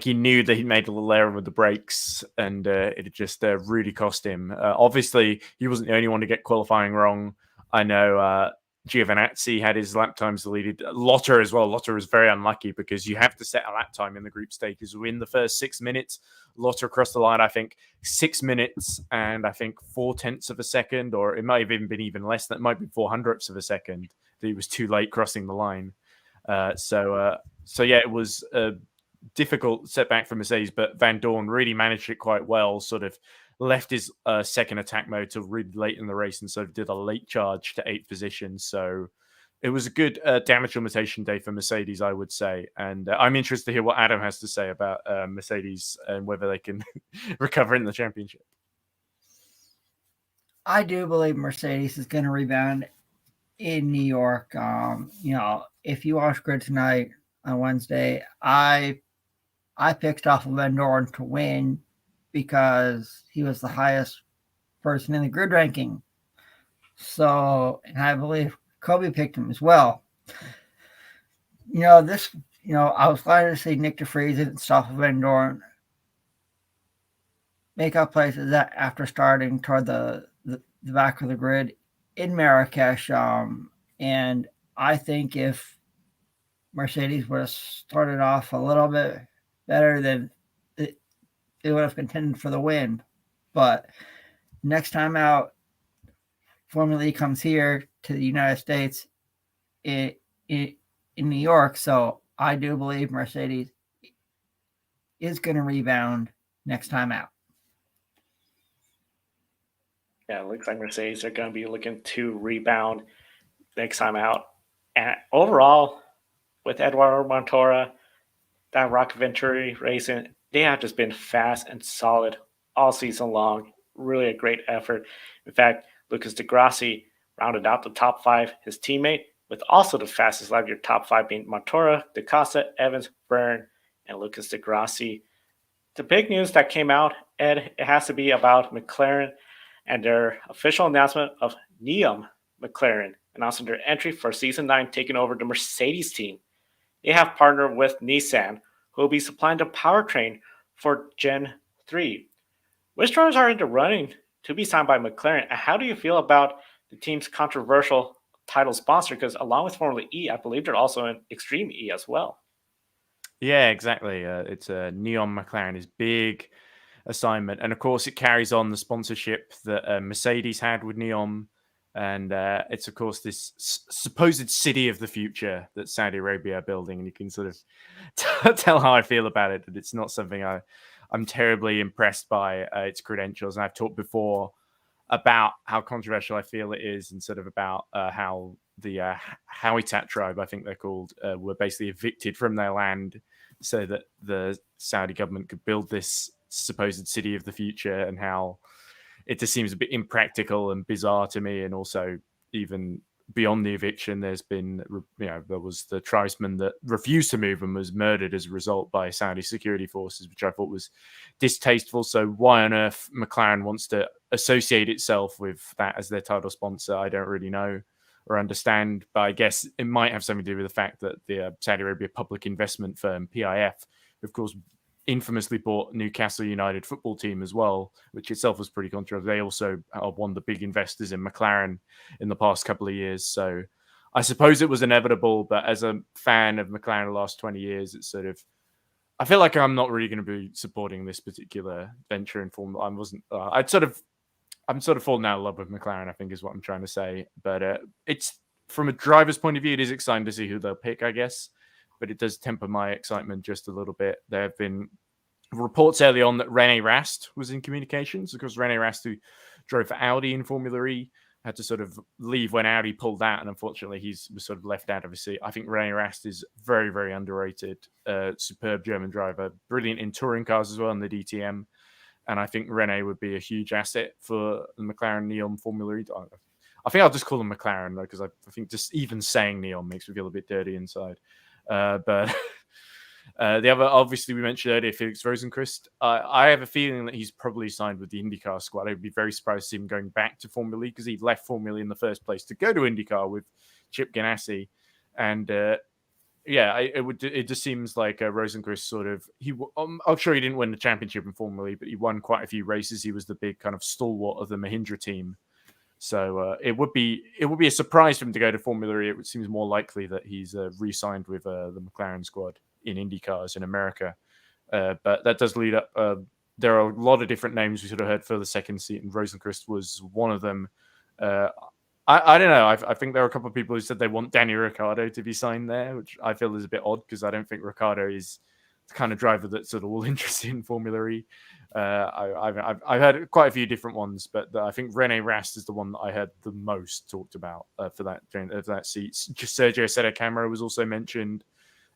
he knew that he made a little error with the brakes, and it just really cost him. Obviously, he wasn't the only one to get qualifying wrong. I know Giovinazzi had his lap times deleted. Lotter as well. Lotter was very unlucky because you have to set a lap time in the group stages. Within the first 6 minutes, Lotter crossed the line, I think, 6 minutes and I think 0.4 of a second, or it might have even been even less. That might be 0.04 of a second that he was too late crossing the line. So yeah, it was a difficult setback for Mercedes, but Van Dorn really managed it quite well, sort of left his second attack mode till really late in the race and sort of did a late charge to 8th position. So it was a good damage limitation day for Mercedes, I would say. And I'm interested to hear what Adam has to say about Mercedes and whether they can recover in the championship. I do believe Mercedes is going to rebound in New York. If you watch Grid tonight on Wednesday, I picked off Van Dorn to win because he was the highest person in the grid ranking. So, and I believe Kobe picked him as well. I was glad to see Nick de Vries and Stoffel Van Dorn make up places after starting toward the back of the grid in Marrakesh. And I think if Mercedes would have started off a little bit better, then they would have contended for the win. But next time out, Formula E comes here to the United States in New York. So I do believe Mercedes is going to rebound next time out. Yeah, it looks like Mercedes are going to be looking to rebound next time out. And overall, with Eduardo Montoya, that Rocket Venturi racing, they have just been fast and solid all season long. Really a great effort. In fact, Lucas Di Grassi rounded out the top 5, his teammate, with also the fastest lap year top 5 being Montoya, Da Costa, Evans, Byrne, and Lucas Di Grassi. The big news that came out, Ed, it has to be about McLaren and their official announcement of Neom McLaren announcing their entry for Season 9, taking over the Mercedes team. They have partnered with Nissan, who will be supplying the powertrain for Gen 3. Which drivers are in the running to be signed by McLaren, and how do you feel about the team's controversial title sponsor? Because along with Formula E, I believe they're also in Extreme E as well. Yeah, exactly. It's a Neom McLaren is big assignment, and of course it carries on the sponsorship that Mercedes had with Neom, and it's of course this supposed city of the future that Saudi Arabia are building, and you can sort of tell how I feel about it. That it's not something I'm terribly impressed by its credentials, and I've talked before about how controversial I feel it is, and sort of about how the Hawitat tribe, I think they're called, were basically evicted from their land so that the Saudi government could build this supposed city of the future, and how it just seems a bit impractical and bizarre to me. And also, even beyond the eviction, there's been, there was the tribesman that refused to move and was murdered as a result by Saudi security forces, which I thought was distasteful. So why on earth McLaren wants to associate itself with that as their title sponsor, I don't really know or understand. But I guess it might have something to do with the fact that the Saudi Arabia public investment firm, PIF, of course, infamously bought Newcastle United football team as well, which itself was pretty controversial. They also are one of the big investors in McLaren in the past couple of years. So I suppose it was inevitable, but as a fan of McLaren the last 20 years, it's sort of, I feel like I'm not really going to be supporting this particular venture in Formula. I'm sort of falling out of love with McLaren, I think is what I'm trying to say. But it's, from a driver's point of view, it is exciting to see who they'll pick, I guess. But it does temper my excitement just a little bit. There have been reports early on that René Rast was in communications, because René Rast, who drove for Audi in Formula E, had to sort of leave when Audi pulled out, and unfortunately he was sort of left out of his seat. I think René Rast is very, very underrated, superb German driver, brilliant in touring cars as well in the DTM, and I think René would be a huge asset for the McLaren Neom Formula E. I think I'll just call him McLaren, because I think just even saying Neom makes me feel a bit dirty inside. But the other, obviously, we mentioned earlier, Felix Rosenkrist. I have a feeling that he's probably signed with the INDYCAR squad. I'd be very surprised to see him going back to Formula E, because he left Formula E in the first place to go to INDYCAR with Chip Ganassi. And it just seems like Rosenkrist sort of, I'm sure he didn't win the championship in Formula E, but he won quite a few races. He was the big kind of stalwart of the Mahindra team. So it would be a surprise for him to go to Formula E. It seems more likely that he's re-signed with the McLaren squad in IndyCars in America. But that does lead up. There are a lot of different names we sort of heard for the second seat, and Rosenkrist was one of them. I don't know. I think there are a couple of people who said they want Danny Ricciardo to be signed there, which I feel is a bit odd, because I don't think Ricciardo is the kind of driver that's sort of all interested in Formula E. I've heard quite a few different ones, but I think René Rast is the one that I heard the most talked about for that seat. Sergio Sedecamera was also mentioned,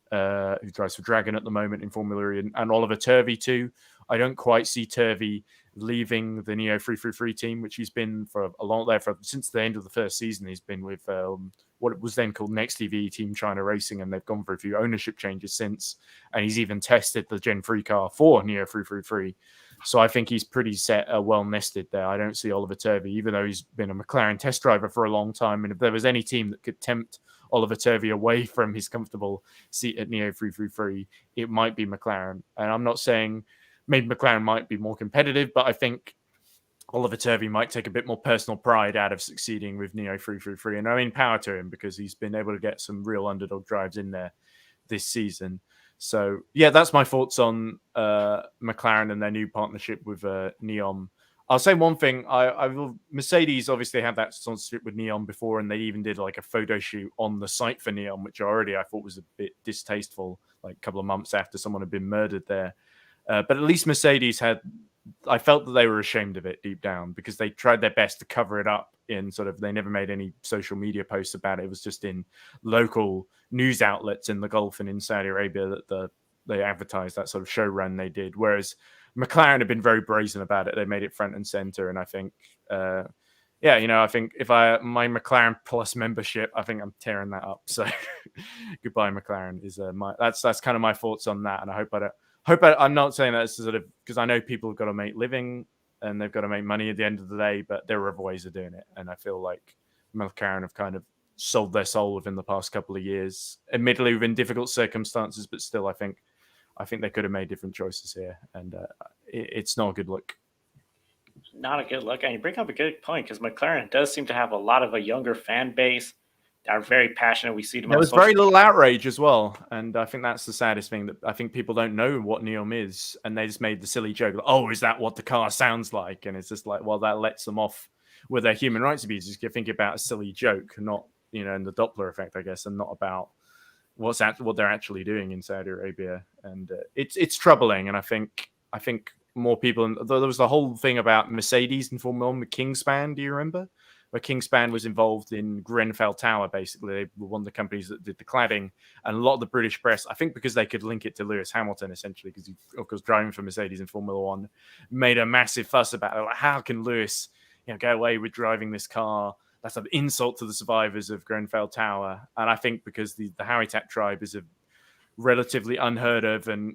who drives for Dragon at the moment in Formula E, and Oliver Turvey too. I don't quite see Turvey leaving the Neo 333 team, which he's been for a long there since the end of the first season. He's been with what was then called Next TV Team China Racing, and they've gone for a few ownership changes since. And he's even tested the Gen 3 car for Neo 333. So I think he's pretty set, well nested there. I don't see Oliver Turvey, even though he's been a McLaren test driver for a long time. And if there was any team that could tempt Oliver Turvey away from his comfortable seat at Neo 333, it might be McLaren. And I'm not saying maybe McLaren might be more competitive, but I think Oliver Turvey might take a bit more personal pride out of succeeding with Neo 333. And I mean, power to him, because he's been able to get some real underdog drives in there this season. So, yeah, that's my thoughts on McLaren and their new partnership with Neon. I'll say one thing. Mercedes obviously had that sponsorship with Neon before, and they even did like a photo shoot on the site for Neon, which already I thought was a bit distasteful, like a couple of months after someone had been murdered there. But at least Mercedes I felt that they were ashamed of it deep down, because they tried their best to cover it up in sort of, they never made any social media posts about it. It was just in local news outlets in the Gulf and in Saudi Arabia that they advertised that sort of show run they did. Whereas McLaren have been very brazen about it. They made it front and center. And I think, I think if my McLaren Plus membership, I think I'm tearing that up. So goodbye, McLaren is that's kind of my thoughts on that. And I hope I'm not saying that sort of, because I know people have got to make living and they've got to make money at the end of the day, but there are other ways of doing it. And I feel like McLaren have kind of sold their soul within the past couple of years, admittedly within difficult circumstances, but still, I think they could have made different choices here, and it's not a good look. Not a good look. And you bring up a good point, because McLaren does seem to have a lot of a younger fan base that are very passionate. We see them. There was very little outrage as well, and I think that's the saddest thing, that I think people don't know what Neom is, and they just made the silly joke, like, oh, is that what the car sounds like? And it's just like, well, that lets them off with their human rights abuses. You think about a silly joke, not, and the Doppler effect, I guess, and not about what they're actually doing in Saudi Arabia. And it's troubling. And I think more people, there was the whole thing about Mercedes and Formula 1 with Kingspan. Do you remember? Where Kingspan was involved in Grenfell Tower, basically. They were one of the companies that did the cladding. And a lot of the British press, I think because they could link it to Lewis Hamilton, essentially, because he, of course, driving for Mercedes in Formula 1, made a massive fuss about it. Like, how can Lewis get away with driving this car? That's an insult to the survivors of Grenfell Tower. And I think because the Hawitat tribe is a relatively unheard of and,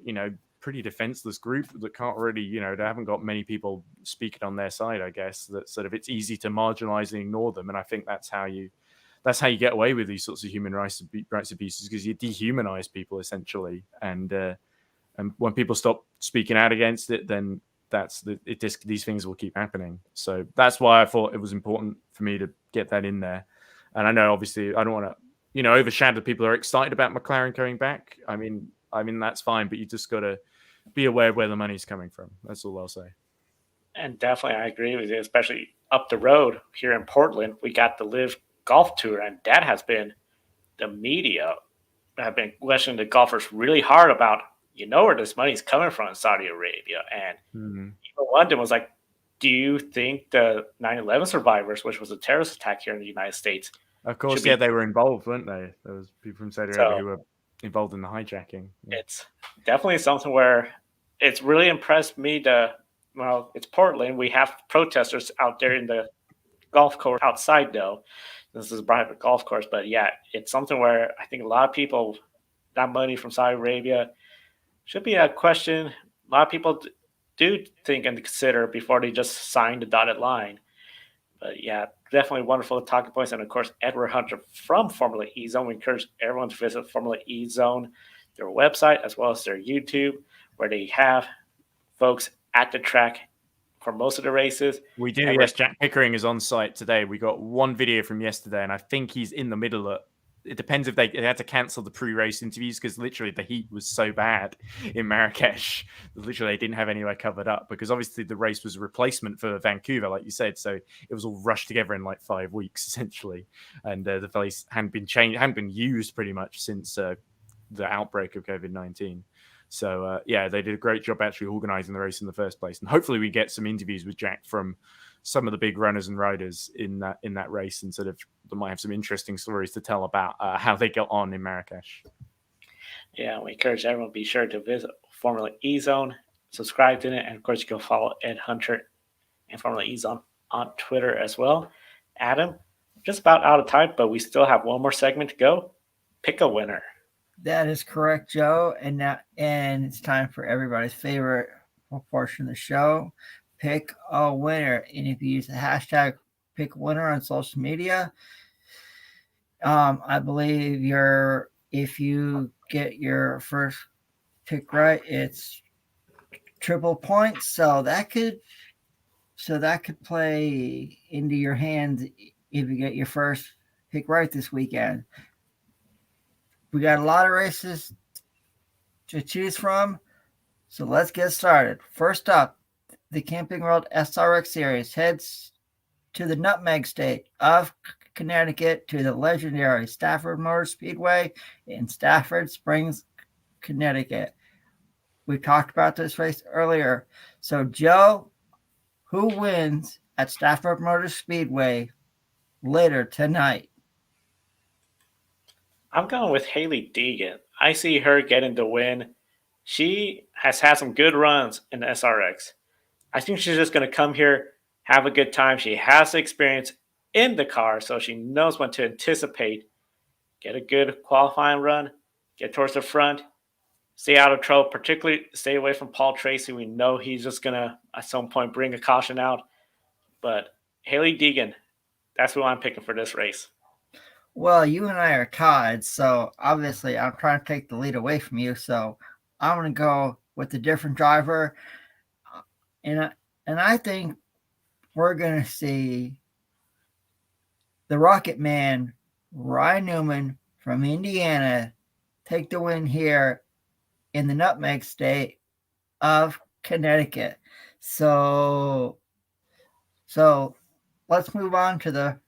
pretty defenseless group that can't really, they haven't got many people speaking on their side, I guess, that sort of it's easy to marginalize and ignore them. And I think that's how you get away with these sorts of human rights abuses, because you dehumanize people essentially. And when people stop speaking out against it, then these things will keep happening. So that's why I thought it was important for me to get that in there. And I know, obviously, I don't want to, overshadow people who are excited about McLaren coming back. I mean, that's fine, but you just got to be aware of where the money's coming from. That's all I'll say. And definitely, I agree with you, especially up the road here in Portland. We got the Live Golf Tour, and that has been the media have been questioning the golfers really hard about, where this money's coming from in Saudi Arabia. And even London was like, do you think the 9/11 survivors, which was a terrorist attack here in the United States? Of course, they were involved, weren't they? There was people from Saudi Arabia who were involved in the hijacking. Yeah. It's definitely something where it's really impressed me it's Portland. We have protesters out there in the golf course outside, though. This is a private golf course, but yeah, it's something where I think a lot of people, that money from Saudi Arabia should be a question a lot of people do think and consider before they just sign the dotted line. But yeah, definitely wonderful talking points. And of course, Edward Hunter from Formula E Zone. We encourage everyone to visit Formula E Zone, their website, as well as their YouTube, where they have folks at the track for most of the races. We do, yes. Jack Pickering is on site today. We got one video from yesterday, and I think he's in the middle of it. Depends if they had to cancel the pre-race interviews, because literally the heat was so bad in Marrakesh that literally they didn't have anywhere covered up, because obviously the race was a replacement for Vancouver, like you said. So it was all rushed together in like 5 weeks, essentially. And the place hadn't been used pretty much since the outbreak of COVID-19. So, they did a great job actually organizing the race in the first place. And hopefully we get some interviews with Jack from some of the big runners and riders in that race, and sort of they might have some interesting stories to tell about how they got on in Marrakesh. Yeah, we encourage everyone to be sure to visit Formula E Zone, subscribe to it, and of course you can follow Ed Hunter and Formula E Zone on Twitter as well. Adam, just about out of time, but we still have one more segment to go. Pick a winner. That is correct, Joe. And it's time for everybody's favorite portion of the show. Pick a winner. And if you use the hashtag pick winner on social media, I believe if you get your first pick right, it's triple points, so that could play into your hands if you get your first pick right this weekend. We got a lot of races to choose from, so let's get started. First up, the Camping World SRX Series heads to the Nutmeg State of Connecticut to the legendary Stafford Motor Speedway in Stafford Springs, Connecticut. We talked about this race earlier. So, Joe, who wins at Stafford Motor Speedway later tonight? I'm going with Hailie Deegan. I see her getting the win. She has had some good runs in the SRX. I think she's just going to come here, have a good time. She has the experience in the car, so she knows when to anticipate, get a good qualifying run, get towards the front, stay out of trouble, particularly stay away from Paul Tracy. We know he's just going to, at some point, bring a caution out. But Hailie Deegan, that's who I'm picking for this race. Well, you and I are tied, so obviously I'm trying to take the lead away from you. So I'm going to go with a different driver. And I think we're going to see the Rocket Man, Ryan Newman from Indiana, take the win here in the Nutmeg State of Connecticut. So let's move on to the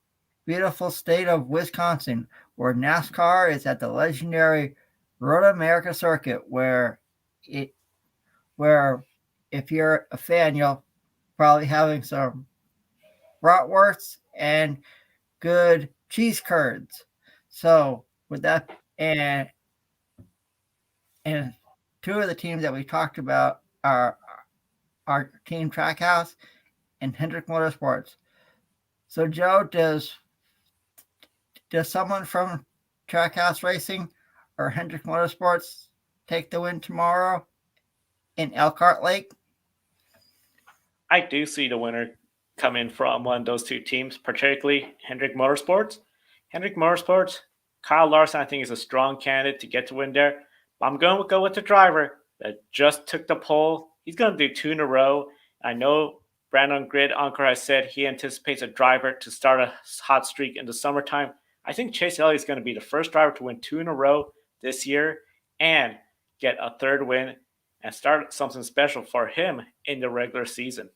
beautiful state of Wisconsin, where NASCAR is at the legendary Road America circuit, where if you're a fan, you'll probably having some bratwursts and good cheese curds. So with that, and two of the teams that we talked about are Team Trackhouse and Hendrick Motorsports. So Joe, does someone from Trackhouse Racing or Hendrick Motorsports take the win tomorrow in Elkhart Lake? I do see the winner coming from one of those two teams, particularly Hendrick Motorsports. Hendrick Motorsports, Kyle Larson, I think, is a strong candidate to get to win there. But I'm going to go with the driver that just took the pole. He's going to do two in a row. I know Brandon Grid Encore has said he anticipates a driver to start a hot streak in the summertime. I think Chase Elliott is going to be the first driver to win two in a row this year and get a third win and start something special for him in the regular season.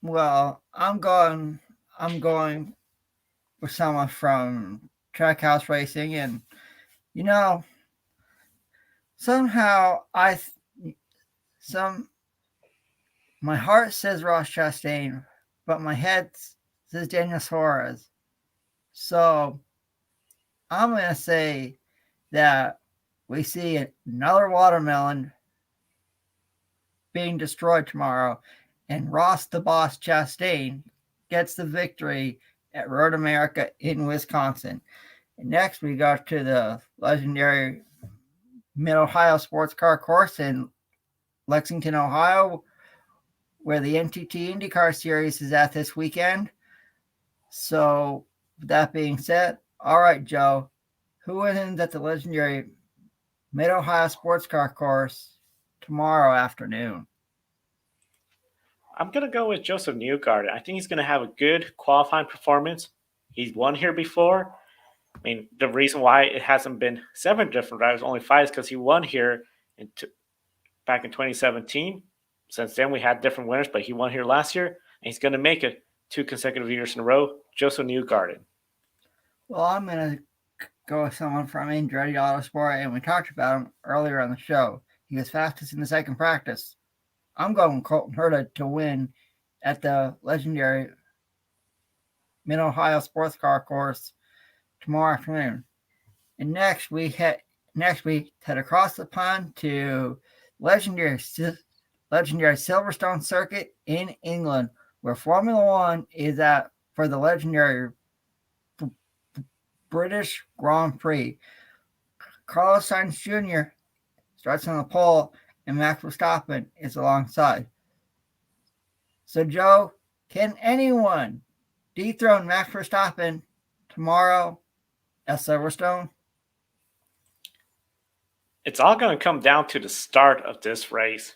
Well, I'm going with someone from Trackhouse Racing, and somehow my heart says Ross Chastain, but my head says Daniel Suarez. So I'm going to say that we see another watermelon being destroyed tomorrow, and Ross the Boss Chastain gets the victory at Road America in Wisconsin. And next, we go to the legendary Mid-Ohio Sports Car Course in Lexington, Ohio, where the NTT INDYCAR Series is at this weekend. So, with that being said, all right, Joe, who wins at the legendary Mid-Ohio Sports Car Course tomorrow afternoon? I'm going to go with Joseph Newgarden. I think he's going to have a good qualifying performance. He's won here before. I mean, the reason why it hasn't been 7 different drivers, only 5, is because he won here back in 2017. Since then, we had different winners, but he won here last year, and he's going to make it 2 consecutive years in a row. Joseph Newgarden. Well, I'm going to go with someone from Andretti Autosport, and we talked about him earlier on the show. He was fastest in the second practice. I'm going with Colton Herta to win at the legendary Mid-Ohio Sports Car Course tomorrow afternoon. And next we head across the pond to legendary Silverstone circuit in England, where Formula One is at for the legendary British Grand Prix. Carlos Sainz Jr. starts on the pole, and Max Verstappen is alongside. So, Joe, can anyone dethrone Max Verstappen tomorrow at Silverstone? It's all going to come down to the start of this race.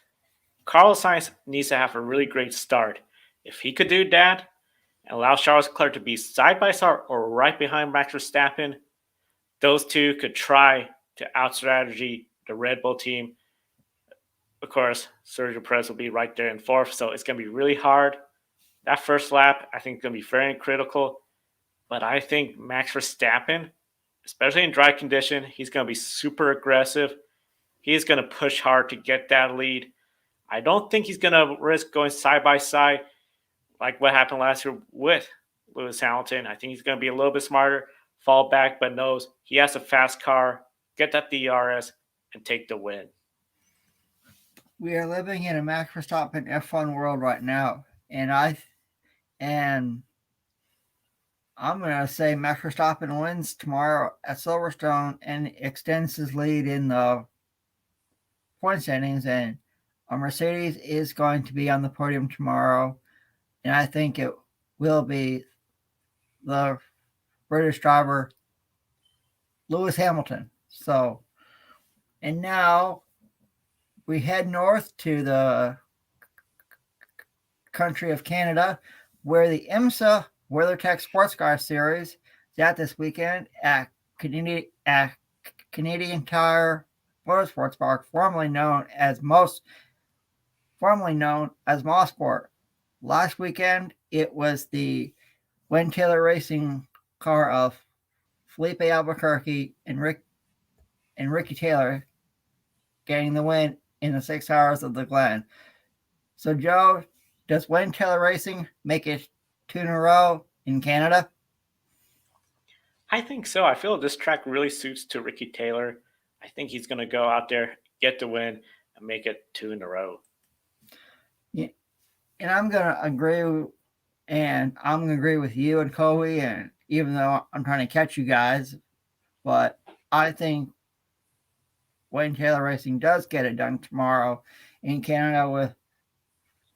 Carlos Sainz needs to have a really great start. If he could do that and allow Charles Leclerc to be side by side or right behind Max Verstappen, those two could try to out-strategy the Red Bull team. Of course, Sergio Perez will be right there in fourth, so it's going to be really hard. That first lap, I think, is going to be very critical. But I think Max Verstappen, especially in dry condition, he's going to be super aggressive. He's going to push hard to get that lead. I don't think he's going to risk going side by side like what happened last year with Lewis Hamilton. I think he's going to be a little bit smarter, fall back, but knows he has a fast car, get that DRS, and take the win. We are living in a Max Verstappen F1 world right now, and I'm going to say Max Verstappen wins tomorrow at Silverstone and extends his lead in the point standings, and a Mercedes is going to be on the podium tomorrow, and I think it will be the British driver Lewis Hamilton. So, and now we head north to the country of Canada, where the IMSA WeatherTech Sports Car Series is at this weekend at Canadian Tire Motorsports Park, formerly known as Mosport. Last weekend, it was the Wayne Taylor Racing car of Felipe Albuquerque and Ricky Taylor getting the win in the 6 hours of the Glen. So, Joe, does Wayne Taylor Racing make it 2 in a row in Canada? I think so. I feel this track really suits to Ricky Taylor. I think he's going to go out there, get the win, and make it 2 in a row. Yeah, and I'm going to agree with you and Kobe, and even though I'm trying to catch you guys, but I think Wayne Taylor Racing does get it done tomorrow in Canada with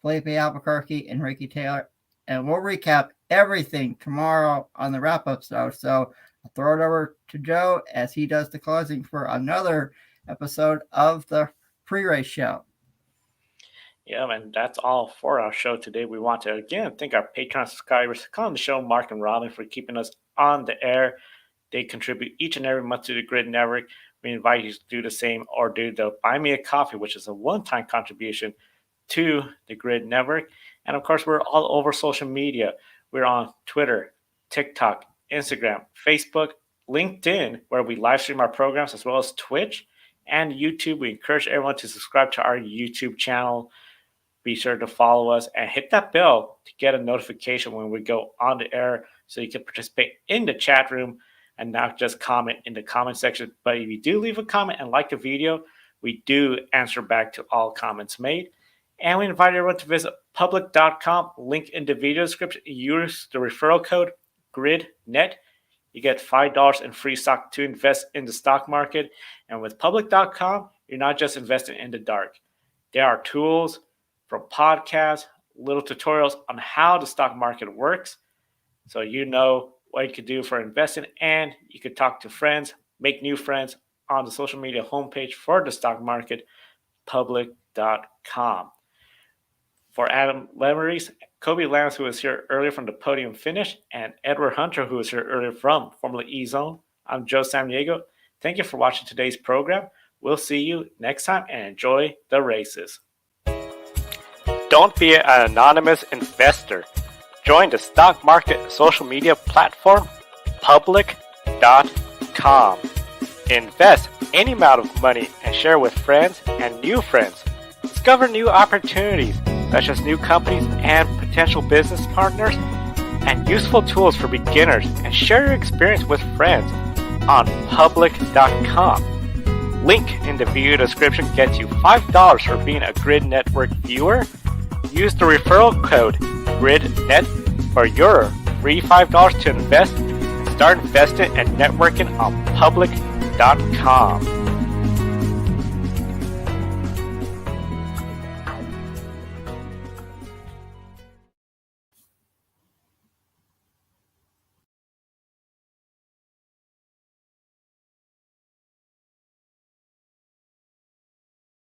Felipe Albuquerque and Ricky Taylor. And we'll recap everything tomorrow on the wrap-up show. So I'll throw it over to Joe as he does the closing for another episode of the pre-race show. Yeah, and that's all for our show today. We want to, again, thank our Patreon subscribers calling the show, Mark and Robin, for keeping us on the air. They contribute each and every month to the Grid Network. We invite you to do the same or do the Buy Me a Coffee, which is a one-time contribution to the Grid Network. And, of course, we're all over social media. We're on Twitter, TikTok, Instagram, Facebook, LinkedIn, where we live stream our programs, as well as Twitch and YouTube. We encourage everyone to subscribe to our YouTube channel. Be sure to follow us and hit that bell to get a notification when we go on the air so you can participate in the chat room and not just comment in the comment section. But if you do leave a comment and like the video, we do answer back to all comments made. And we invite everyone to visit public.com, link in the video description. Use the referral code GRIDnet. You get $5 in free stock to invest in the stock market. And with public.com, you're not just investing in the dark. There are tools from podcasts, little tutorials on how the stock market works. So you know what you could do for investing, and you could talk to friends, make new friends on the social media homepage for the stock market, public.com. For Adam Lemeries, Kobe Lance, who was here earlier from the podium finish, and Edward Hunter, who was here earlier from Formula E Zone, I'm Joe Samaniego. Thank you for watching today's program. We'll see you next time, and enjoy the races. Don't be an anonymous investor. Join the stock market social media platform, public.com. Invest any amount of money and share with friends and new friends. Discover new opportunities, such as new companies and potential business partners, and useful tools for beginners, and share your experience with friends on public.com. Link in the video description gets you $5 for being a Grid Network viewer. Use the referral code GRIDnet for your free $5 to invest. Start investing and networking on public.com.